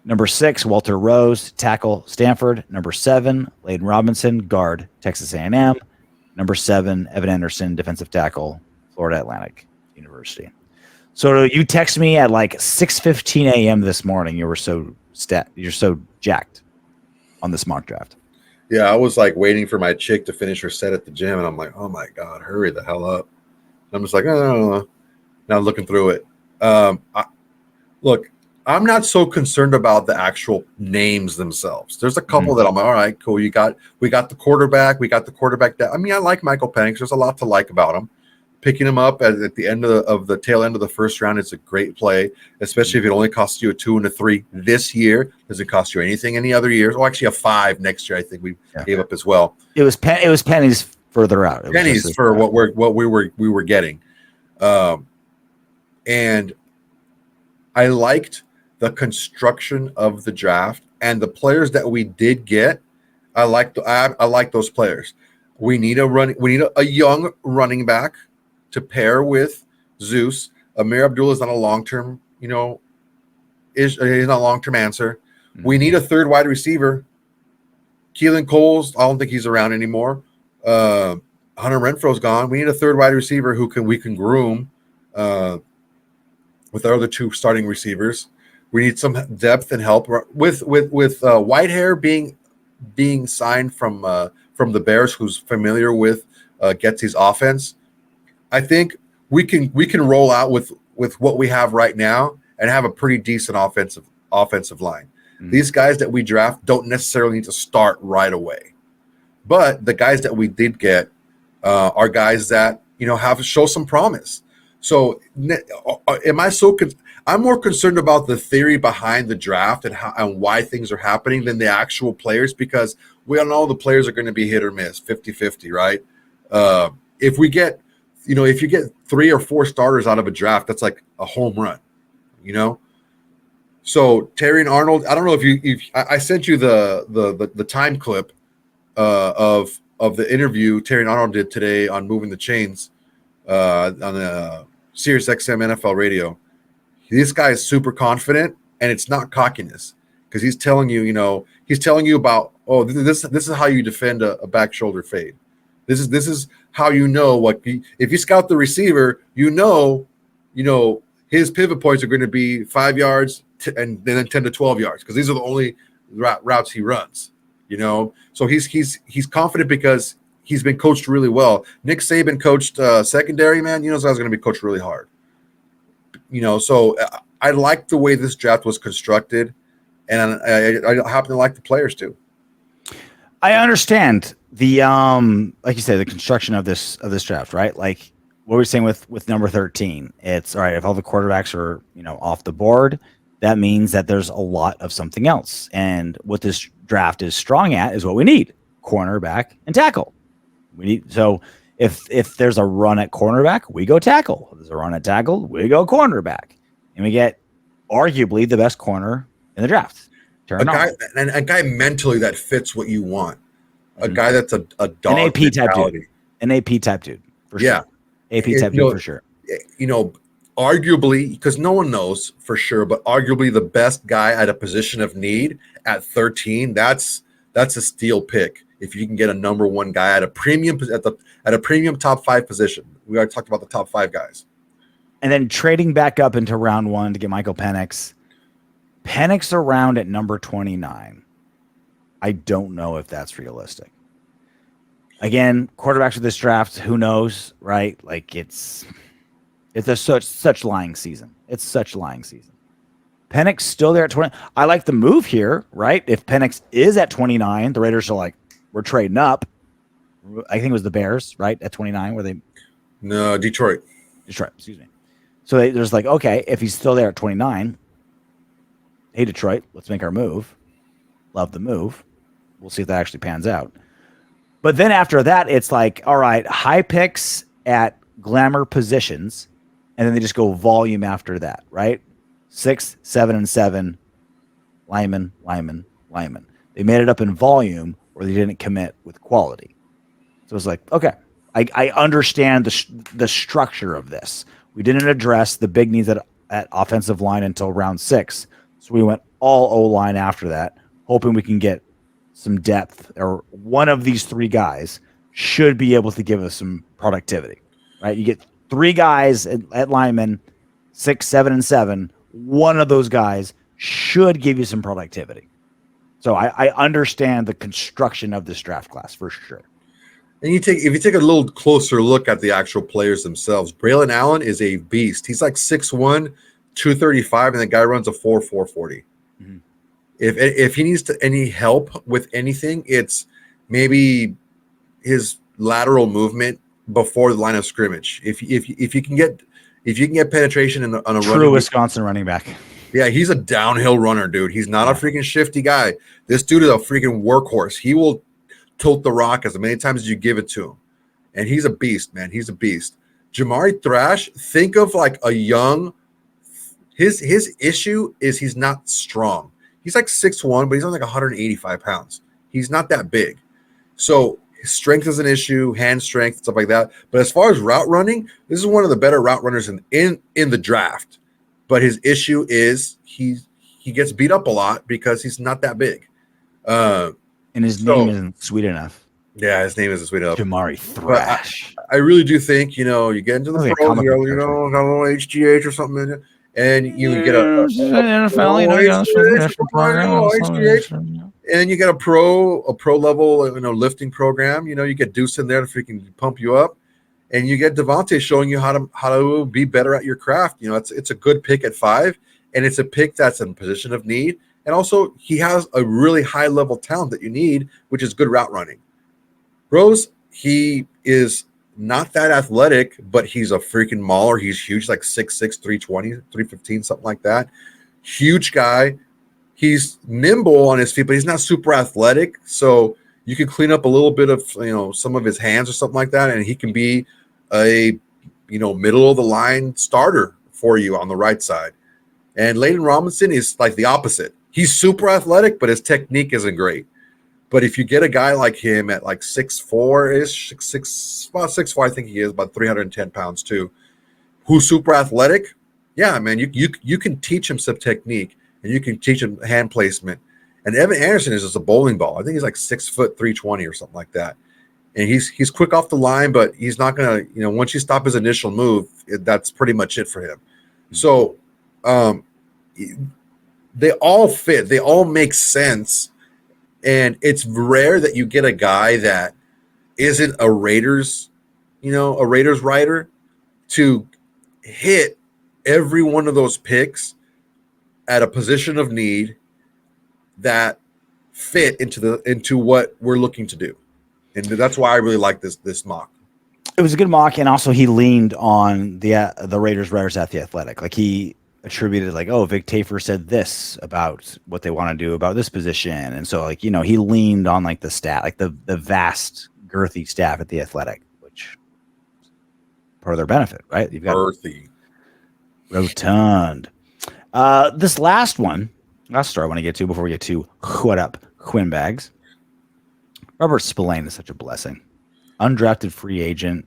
Number 6, Walter Rose, tackle, Stanford. Number 7, Layden Robinson, guard, Texas A&M. Number 7, Evan Anderson, defensive tackle, Florida Atlantic University. So you text me at like 6:15 a.m. this morning. You're so jacked on this mock draft. Yeah, I was like waiting for my chick to finish her set at the gym, and I'm like, oh my God, hurry the hell up. I'm just like, oh. Now looking through it. Look, I'm not so concerned about the actual names themselves. There's a couple that I'm like, all right, cool. We got the quarterback. We got the quarterback. I mean, I like Michael Penix. There's a lot to like about him. Picking him up at the end of the tail end of the first round, it's a great play, especially if it only costs you a 2 and a 3 this year. Doesn't cost you anything any other years. Oh, actually a 5 next year. I think we gave up as well. It was pennies further out. Pennies for what we were getting, and I liked the construction of the draft and the players that we did get. I like those players. We need a young running back to pair with Zeus. Amir Abdullah is not a long-term, he's not a long-term answer. Mm-hmm. We need a third wide receiver. Keelan Cole's, I don't think he's around anymore. Hunter Renfro's gone. We need a third wide receiver we can groom with our other 2 starting receivers. We need some depth and help with Whitehair being signed from the Bears, who's familiar with Getsy's offense. I think we can roll out with what we have right now and have a pretty decent offensive line. Mm-hmm. These guys that we draft don't necessarily need to start right away, but the guys that we did get are guys that show some promise. So I'm more concerned about the theory behind the draft and why things are happening than the actual players, because we all know the players are going to be hit or miss, 50-50, right? If you get 3 or 4 starters out of a draft, that's like a home run, So Terry and Arnold, I don't know if I sent you the time clip of the interview Terry and Arnold did today on Moving the Chains on the Sirius XM NFL radio. This guy is super confident, and it's not cockiness, because he's telling you, about, this is how you defend a back shoulder fade. This is how if you scout the receiver, his pivot points are going to be 5 yards and then 10 to 12 yards, because these are the only routes he runs. So he's confident because he's been coached really well. Nick Saban coached secondary, man. Those guys are going to be coached really hard. So I like the way this draft was constructed, and I happen to like the players too. I understand the like you say, the construction of this draft, right? Like what we're saying with number 13, it's all right. If all the quarterbacks are off the board, that means that there's a lot of something else. And what this draft is strong at is what we need: cornerback and tackle. So if there's a run at cornerback, we go tackle. If there's a run at tackle, we go cornerback, and we get arguably the best corner in the draft. A guy mentally that fits what you want. A guy that's a dog. An AP type dude. An AP type dude for sure. Yeah, AP type dude for sure. Arguably, because no one knows for sure, but arguably the best guy at a position of need at 13. That's a steal pick. If you can get a number 1 guy at a premium top 5 position. We already talked about the top 5 guys. And then trading back up into round 1 to get Michael Penix. Penix around at number 29. I don't know if that's realistic. Again, quarterbacks with this draft, who knows, right? Like it's such lying season. It's such lying season. Penix still there at 20. I like the move here, right? If Penix is at 29, the Raiders are like, we're trading up. I think it was the Bears, right? At 29, where they. No, Detroit. Detroit, excuse me. So there's like, okay, if he's still there at 29, hey, Detroit, let's make our move. Love the move. We'll see if that actually pans out. But then after that, it's like, all right, high picks at glamour positions, and then they just go volume after that, right? 6, 7, and 7, lineman. They made it up in volume, or they didn't commit with quality. So it's like, okay, I understand the structure of this. We didn't address the big needs at offensive line until round 6, so we went all O-line after that, hoping we can get some depth, or one of these 3 guys should be able to give us some productivity, right? You get 3 guys at lineman, 6, 7, and 7. One of those guys should give you some productivity. So I understand the construction of this draft class for sure. And if you take a little closer look at the actual players themselves, Braylon Allen is a beast. He's like 6'1", 235, and the guy runs a 4.40. Mm-hmm. If he needs any help with anything, it's maybe his lateral movement before the line of scrimmage. If you can get penetration on a true Wisconsin running back. Yeah, he's a downhill runner, dude. He's not a freaking shifty guy. This dude is a freaking workhorse. He will tote the rock as many times as you give it to him. And he's a beast, man. He's a beast. Jamari Thrash, think of like a young – his issue is he's not strong. He's like 6'1", but he's only like 185 pounds. He's not that big. So his strength is an issue, hand strength, stuff like that. But as far as route running, this is one of the better route runners in the draft. But his issue is he gets beat up a lot because he's not that big. And his name isn't sweet enough. Yeah, his name isn't sweet enough. Jamari Thrash. I really do think, you get into the pros, got a little HGH or something in it. And you get a NFL, and you get a pro level, lifting program. You get Deuce in there to freaking pump you up, and you get Devontae showing you how to be better at your craft. It's a good pick at 5, and it's a pick that's in position of need, and also he has a really high level talent that you need, which is good route running. Rose, he is not that athletic, but he's a freaking mauler. He's huge, like 6'6", 320, 315, something like that. Huge guy. He's nimble on his feet, but he's not super athletic. So you can clean up a little bit of, some of his hands or something like that, and he can be a, middle of the line starter for you on the right side. And Layden Robinson is like the opposite. He's super athletic, but his technique isn't great. But if you get a guy like him at like 6'4"-ish, about 6'4", I think he is, about 310 pounds too, who's super athletic, yeah, man, you can teach him some technique, and you can teach him hand placement. And Evan Anderson is just a bowling ball. I think he's like 6 foot 320 or something like that. And he's quick off the line, but he's not gonna, once you stop his initial move, that's pretty much it for him. So they all fit, they all make sense. And it's rare that you get a guy that isn't a Raiders, a Raiders writer to hit every one of those picks at a position of need that fit into what we're looking to do. And that's why I really like this mock. It was a good mock, and also he leaned on the Raiders writers at The Athletic. Like he attributed Vic Tafur said this about what they want to do about this position. And so he leaned on the stat, the vast girthy staff at The Athletic, which part of their benefit, right? You've got girthy, rotund. This last story I want to get to before we get to what up Windbags. Robert Spillane is such a blessing. Undrafted free agent,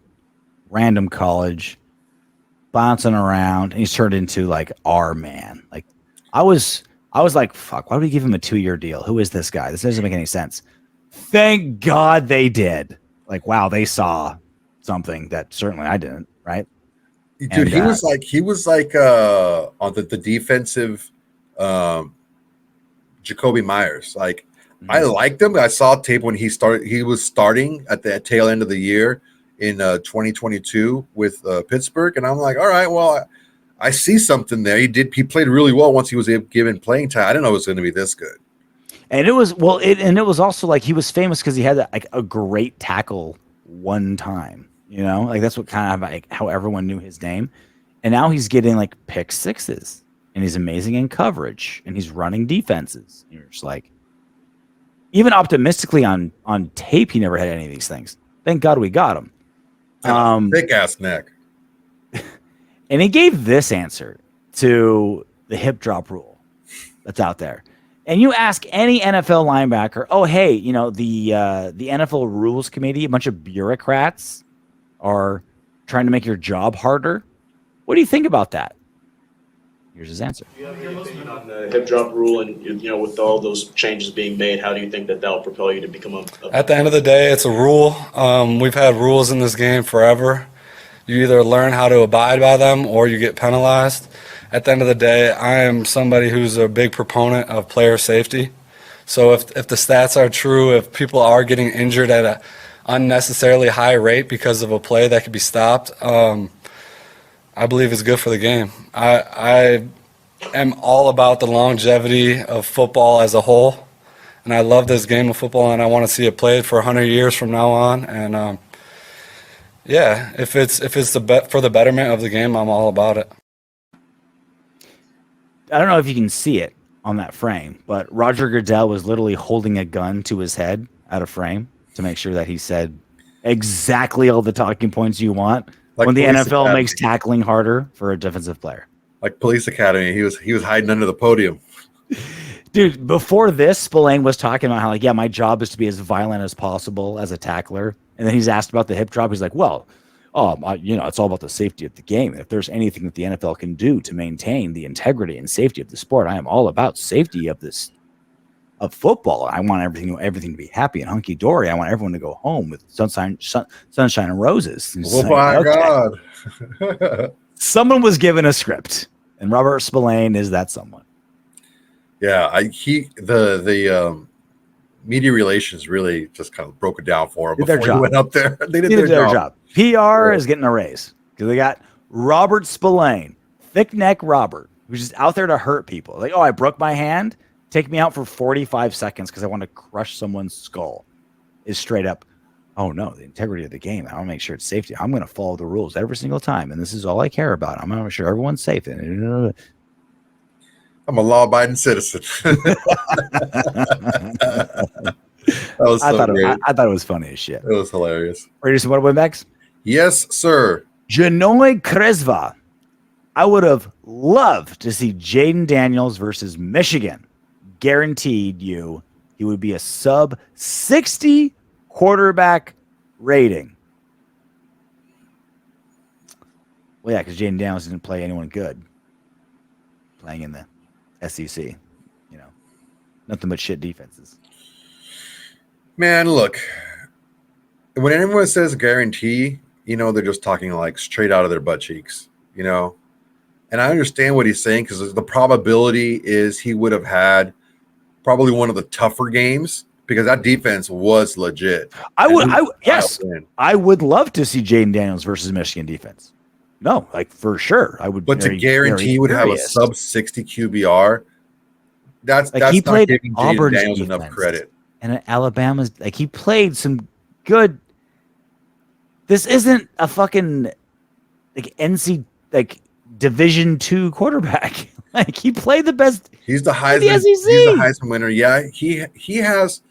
random college, bouncing around, and he's turned into our man. I was like, fuck, why would we give him a 2-year deal? Who is this guy? This doesn't make any sense. Thank God they did. Wow, they saw something that certainly I didn't, right? Dude, and, he was on the defensive Jacoby Myers. I liked him. I saw tape when he was starting at the tail end of the year in 2022 with Pittsburgh, and I'm like, all right, well, I see something there. He played really well once he was given playing time. I didn't know it was going to be this good. And it was also he was famous because he had a great tackle one time. You know, like that's what kind of like how everyone knew his name. And now he's getting like pick sixes, and he's amazing in coverage, and he's running defenses. And you're just like, even optimistically on tape, he never had any of these things. Thank God we got him. Thick ass neck. And he gave this answer to the hip drop rule that's out there. And you ask any NFL linebacker, oh, hey, you know, the NFL Rules Committee, a bunch of bureaucrats are trying to make your job harder. What do you think about that? Here's his answer. Do you have any opinion on the hip drop rule, and you know, with all those changes being made, how do you think that will propel you to become a At the end of the day, it's a rule. We've had rules in this game forever. You either learn how to abide by them or you get penalized. At the end of the day, I am somebody who's a big proponent of player safety. So if the stats are true, if people are getting injured at an unnecessarily high rate because of a play that could be stopped, I believe it's good for the game. I am all about the longevity of football as a whole, and I love this game of football, and I want to see it played for 100 years from now on. And yeah, if it's for the betterment of the game, I'm all about it. I don't know if you can see it on that frame, but Roger Goodell was literally holding a gun to his head out of frame to make sure that he said exactly all the talking points you want. Like when the NFL Academy makes tackling harder for a defensive player. Like Police Academy, he was hiding under the podium. Dude, before this, Spillane was talking about how, like, yeah, my job is to be as violent as possible as a tackler. And then he's asked about the hip drop. He's like, well, you know, it's all about the safety of the game. If there's anything that the NFL can do to maintain the integrity and safety of the sport, I am all about safety of football. I want everything to be happy and hunky dory. I want everyone to go home with sunshine and roses. Oh my God! Someone was given a script, and Robert Spillane is that someone. Yeah, the media relations really just kind of broke it down for him before he went up there. They did their job. PR is getting a raise because they got Robert Spillane, thick neck Robert, who's just out there to hurt people. Like, oh, I broke my hand. Take me out for 45 seconds because I want to crush someone's skull. Is straight up, oh no, the integrity of the game. I want to make sure it's safety. I'm going to follow the rules every single time, and this is all I care about. I'm going to make sure everyone's safe. I'm a law-abiding citizen. That was so great. I thought it was funny as shit. It was hilarious. Ready to see what Windbags? Yes, sir. Janoi Kresva. I would have loved to see Jayden Daniels versus Michigan. Guaranteed you he would be a sub 60 quarterback rating. Well, yeah, because Jayden Daniels didn't play anyone good playing in the SEC. You know, nothing but shit defenses. Man, look, when anyone says guarantee, you know, they're just talking like straight out of their butt cheeks, you know. And I understand what he's saying because the probability is he would have had probably one of the tougher games because that defense was legit. I would love to see Jayden Daniels versus Michigan defense. No, like for sure, I would. But to guarantee he would have a sub 60 QBR, that's he not played giving Jayden Daniels defense. enough credit. And at Alabama's, like, he played some good. This isn't a fucking like NC like Division II quarterback. Like, he played the best. He's the Heisman. He's the Heisman winner. Yeah, he has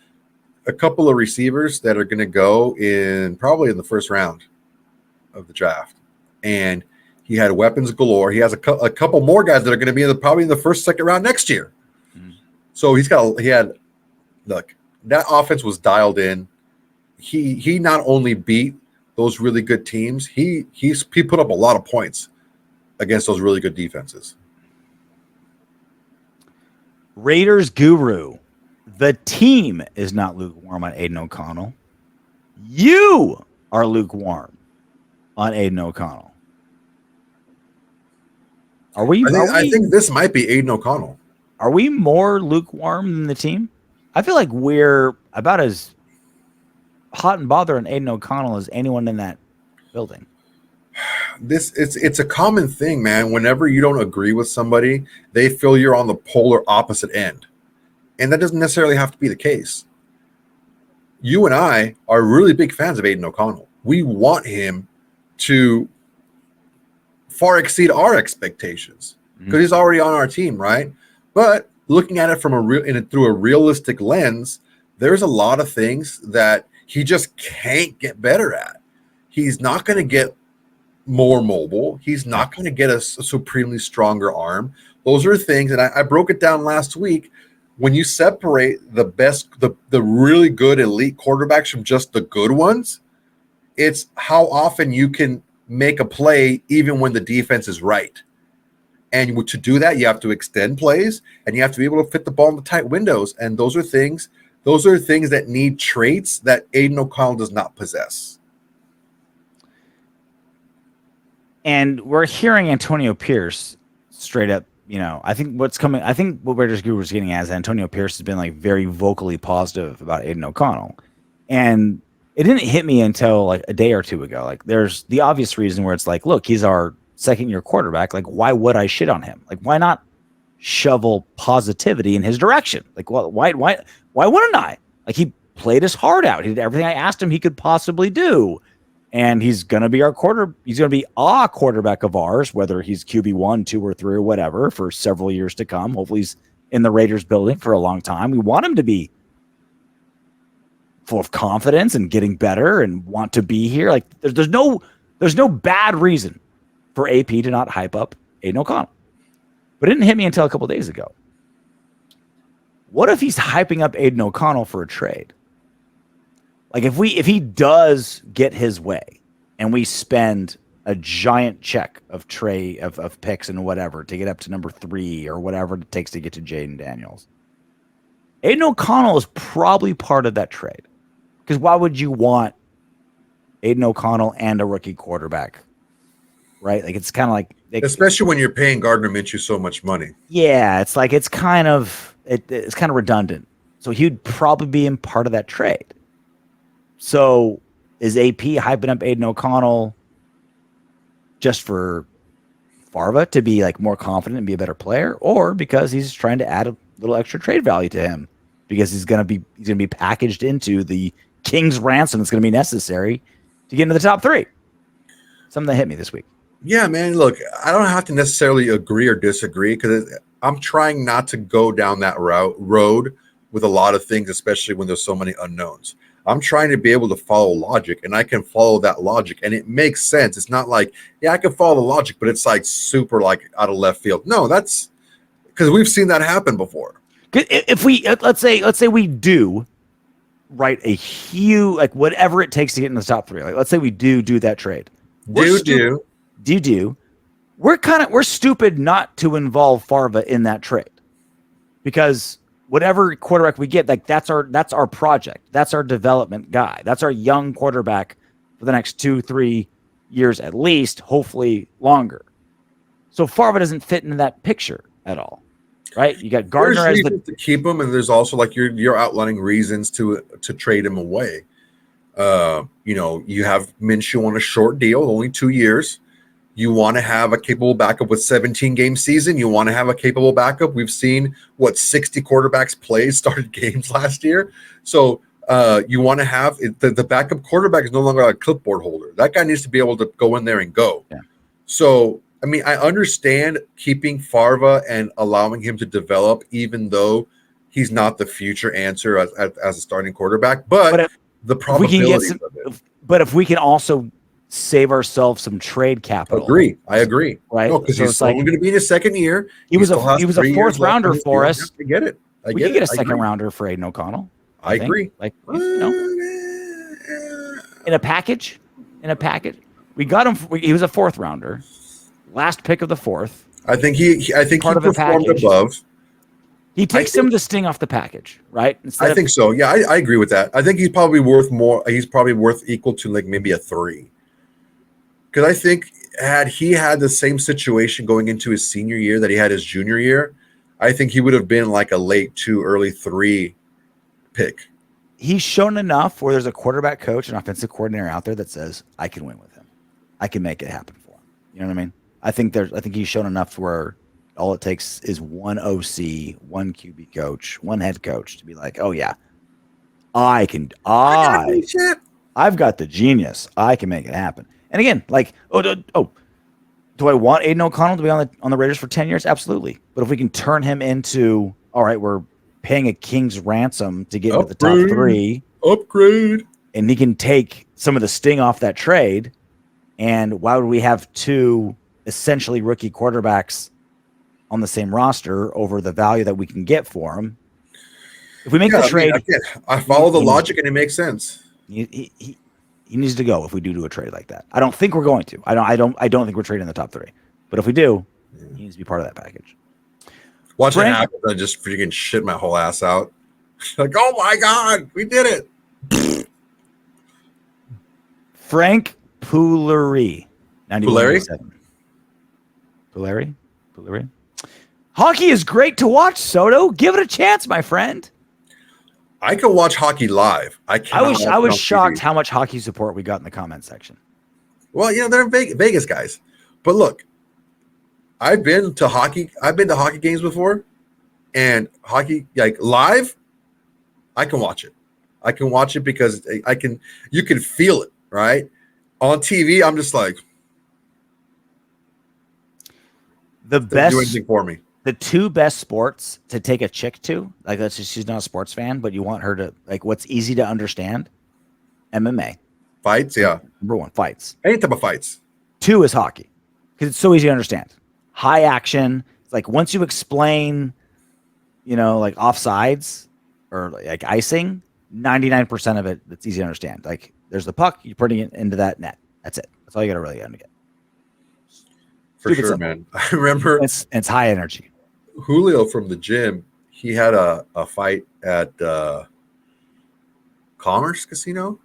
a couple of receivers that are going to go probably in the first round of the draft, and he had weapons galore. He has a couple more guys that are going to be probably in the first, second round next year. Mm-hmm. So look, that offense was dialed in. He not only beat those really good teams, he put up a lot of points against those really good defenses. Raiders guru. The team is not lukewarm on Aiden O'Connell. You are lukewarm on Aiden O'Connell. I think this might be Aiden O'Connell. Are we more lukewarm than the team? I feel like we're about as hot and bothered on Aiden O'Connell as anyone in that building. It's a common thing, man. Whenever you don't agree with somebody, they feel you're on the polar opposite end. And that doesn't necessarily have to be the case. You and I are really big fans of Aiden O'Connell. we want him to far exceed our expectations because he's already on our team, right? But looking at it from through a realistic lens, there's a lot of things that he just can't get better at. He's not going to get more mobile. He's not going to get a supremely stronger arm. Those are things, and I broke it down last week. When you separate the best, the really good elite quarterbacks from just the good ones, it's how often you can make a play even when the defense is right. And to do that, you have to extend plays, and you have to be able to fit the ball in the tight windows. And those are things that need traits that Aiden O'Connell does not possess. And we're hearing Antonio Pierce straight up. I think what Raiders Guru was getting at is Antonio Pierce has been like very vocally positive about Aiden O'Connell. And it didn't hit me until like a day or two ago. Like there's the obvious reason where it's like, look, he's our second-year quarterback. Like, why would I shit on him? Like, why not shovel positivity in his direction? Like, why wouldn't I? Like, he played his heart out. He did everything I asked him he could possibly do. And he's going to be he's going to be a quarterback of ours, whether he's QB1, 2, or 3 or whatever for several years to come. Hopefully he's in the Raiders building for a long time. We want him to be full of confidence and getting better and want to be here. Like there's no bad reason for AP to not hype up Aiden O'Connell. But it didn't hit me until a couple days ago. What if he's hyping up Aiden O'Connell for a trade? Like if he does get his way and we spend a giant check of picks and whatever to get up to number 3 or whatever it takes to get to Jayden Daniels, Aiden O'Connell is probably part of that trade. Because why would you want Aiden O'Connell and a rookie quarterback? Right? Like it's kind of like especially when you're paying Gardner Minshew so much money. Yeah, it's like it's kind of redundant. So he'd probably be in part of that trade. So is AP hyping up Aiden O'Connell just for Farva to be like more confident and be a better player, or because he's trying to add a little extra trade value to him because he's gonna be packaged into the King's ransom that's gonna be necessary to get into the top 3? Something that hit me this week. Yeah, man. Look, I don't have to necessarily agree or disagree because I'm trying not to go down that road with a lot of things, especially when there's so many unknowns. I'm trying to be able to follow logic, and I can follow that logic, and it makes sense. It's not like, yeah, I can follow the logic, but it's like super like out of left field. No, that's because we've seen that happen before. If we let's say we do write a huge like whatever it takes to get in the top 3. Like let's say we do that trade. We're stupid not to involve Farva in that trade because whatever quarterback we get, like that's our project. That's our development guy. That's our young quarterback for the next 2-3 years at least, hopefully longer. So Farva doesn't fit into that picture at all, right? You got Gardner as to keep him, and there's also like you're outlining reasons to trade him away. You have Minshew on a short deal, only 2 years. You want to have a capable backup with 17-game season. You want to have a capable backup. We've seen 60 quarterbacks started games last year. So you want to have the backup quarterback is no longer a clipboard holder. That guy needs to be able to go in there and go. Yeah. So, I mean, I understand keeping Farva and allowing him to develop, even though he's not the future answer as a starting quarterback. But the probability of it. But if we can also save ourselves some trade capital. I agree. Right. No, because he's only going to be in his second year. He was a 4th rounder for us. I get it. We can get a second rounder for Aiden O'Connell. I agree. Like in a package. We got him. He was a 4th rounder. Last pick of the 4th. I think he performed above. He takes some of the sting off the package, right? I think so. Yeah, I agree with that. I think he's probably worth more. He's probably worth equal to like maybe a 3. Because I think had he had the same situation going into his senior year that he had his junior year, I think he would have been like a late 2, early 3 pick. He's shown enough where there's a quarterback coach and offensive coordinator out there that says, I can win with him. I can make it happen for him. You know what I mean? I think he's shown enough where all it takes is one OC, one QB coach, one head coach to be like, oh yeah, I can I've got the genius. I can make it happen. And again, like, do I want Aiden O'Connell to be on the Raiders for 10 years? Absolutely. But if we can turn him into, all right, we're paying a king's ransom to get into the top 3. Upgrade. And he can take some of the sting off that trade. And why would we have 2 essentially rookie quarterbacks on the same roster over the value that we can get for him? If we make the trade, I follow the logic and it makes sense. He needs to go if we do a trade like that. I don't think we're going to. I don't think we're trading in the top 3. But if we do, he needs to be part of that package. Watch it happen. I just freaking shit my whole ass out. Like, oh my God, we did it. Frank Pulleri. Pulleri? Hockey is great to watch, Soto. Give it a chance, my friend. I can watch hockey live. I was shocked how much hockey support we got in the comment section. Well, they're Vegas guys. But look, I've been to hockey games before, and hockey like live, I can watch it. I can watch it because you can feel it, right? On TV, I'm just like the best do anything for me. The 2 best sports to take a chick to, like that's just, she's not a sports fan, but you want her to like what's easy to understand. MMA. Fights, yeah. Number 1, fights. Any type of fights. 2 is hockey. Because it's so easy to understand. High action. It's like once you explain, like offsides or like icing, 99% of it, it's easy to understand. Like there's the puck, you're putting it into that net. That's it. That's all you got to really get. For sure, man. I remember it's high energy. Julio from the gym, he had a fight at Commerce Casino.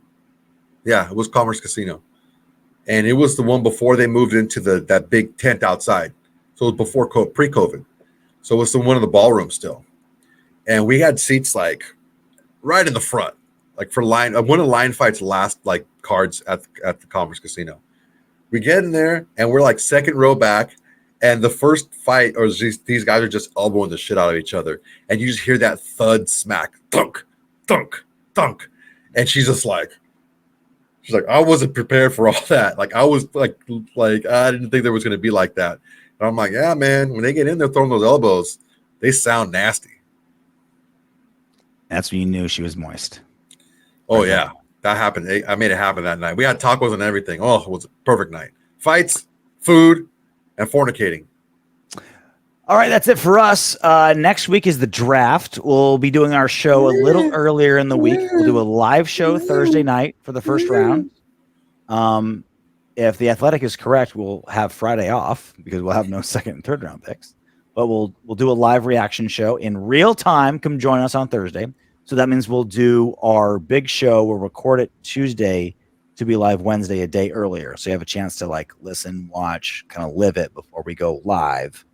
Yeah, it was Commerce Casino. And it was the one before they moved into that big tent outside. So it was before pre-COVID. So it was the one in the ballroom still. And we had seats like right in the front, like for line. One of the line fights last like cards at the Commerce Casino. We get in there and we're like second row back. And the first fight, or these guys are just elbowing the shit out of each other. And you just hear that thud smack, thunk, thunk, thunk. And she's like, I wasn't prepared for all that. Like, I was like I didn't think there was going to be like that. And I'm like, yeah, man, when they get in there throwing those elbows, they sound nasty. That's when you knew she was moist. Oh, yeah. That happened. I made it happen that night. We had tacos and everything. Oh, it was a perfect night. Fights, food, and fornicating. All right, that's it for us. Next week is the draft. We'll be doing our show a little earlier in the week. We'll do a live show Thursday night for the first round. If the Athletic is correct, we'll have Friday off because we'll have no second and third round picks. But we'll do a live reaction show in real time. Come join us on Thursday. So that means we'll do our big show. We'll record it Tuesday to be live Wednesday, a day earlier. So you have a chance to like listen, watch, kind of live it before we go live.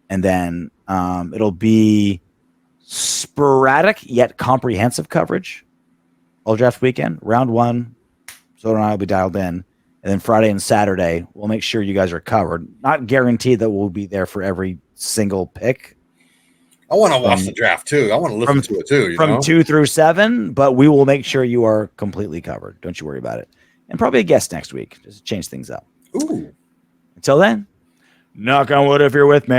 And then it'll be sporadic yet comprehensive coverage all draft weekend. Round 1, Soto and I will be dialed in. And then Friday and Saturday, we'll make sure you guys are covered. Not guaranteed that we'll be there for every single pick. I want to watch the draft, too. I want to listen to it, too. From 2 through 7, but we will make sure you are completely covered. Don't you worry about it. And probably a guest next week, just to change things up. Ooh. Until then. Knock on wood if you're with me.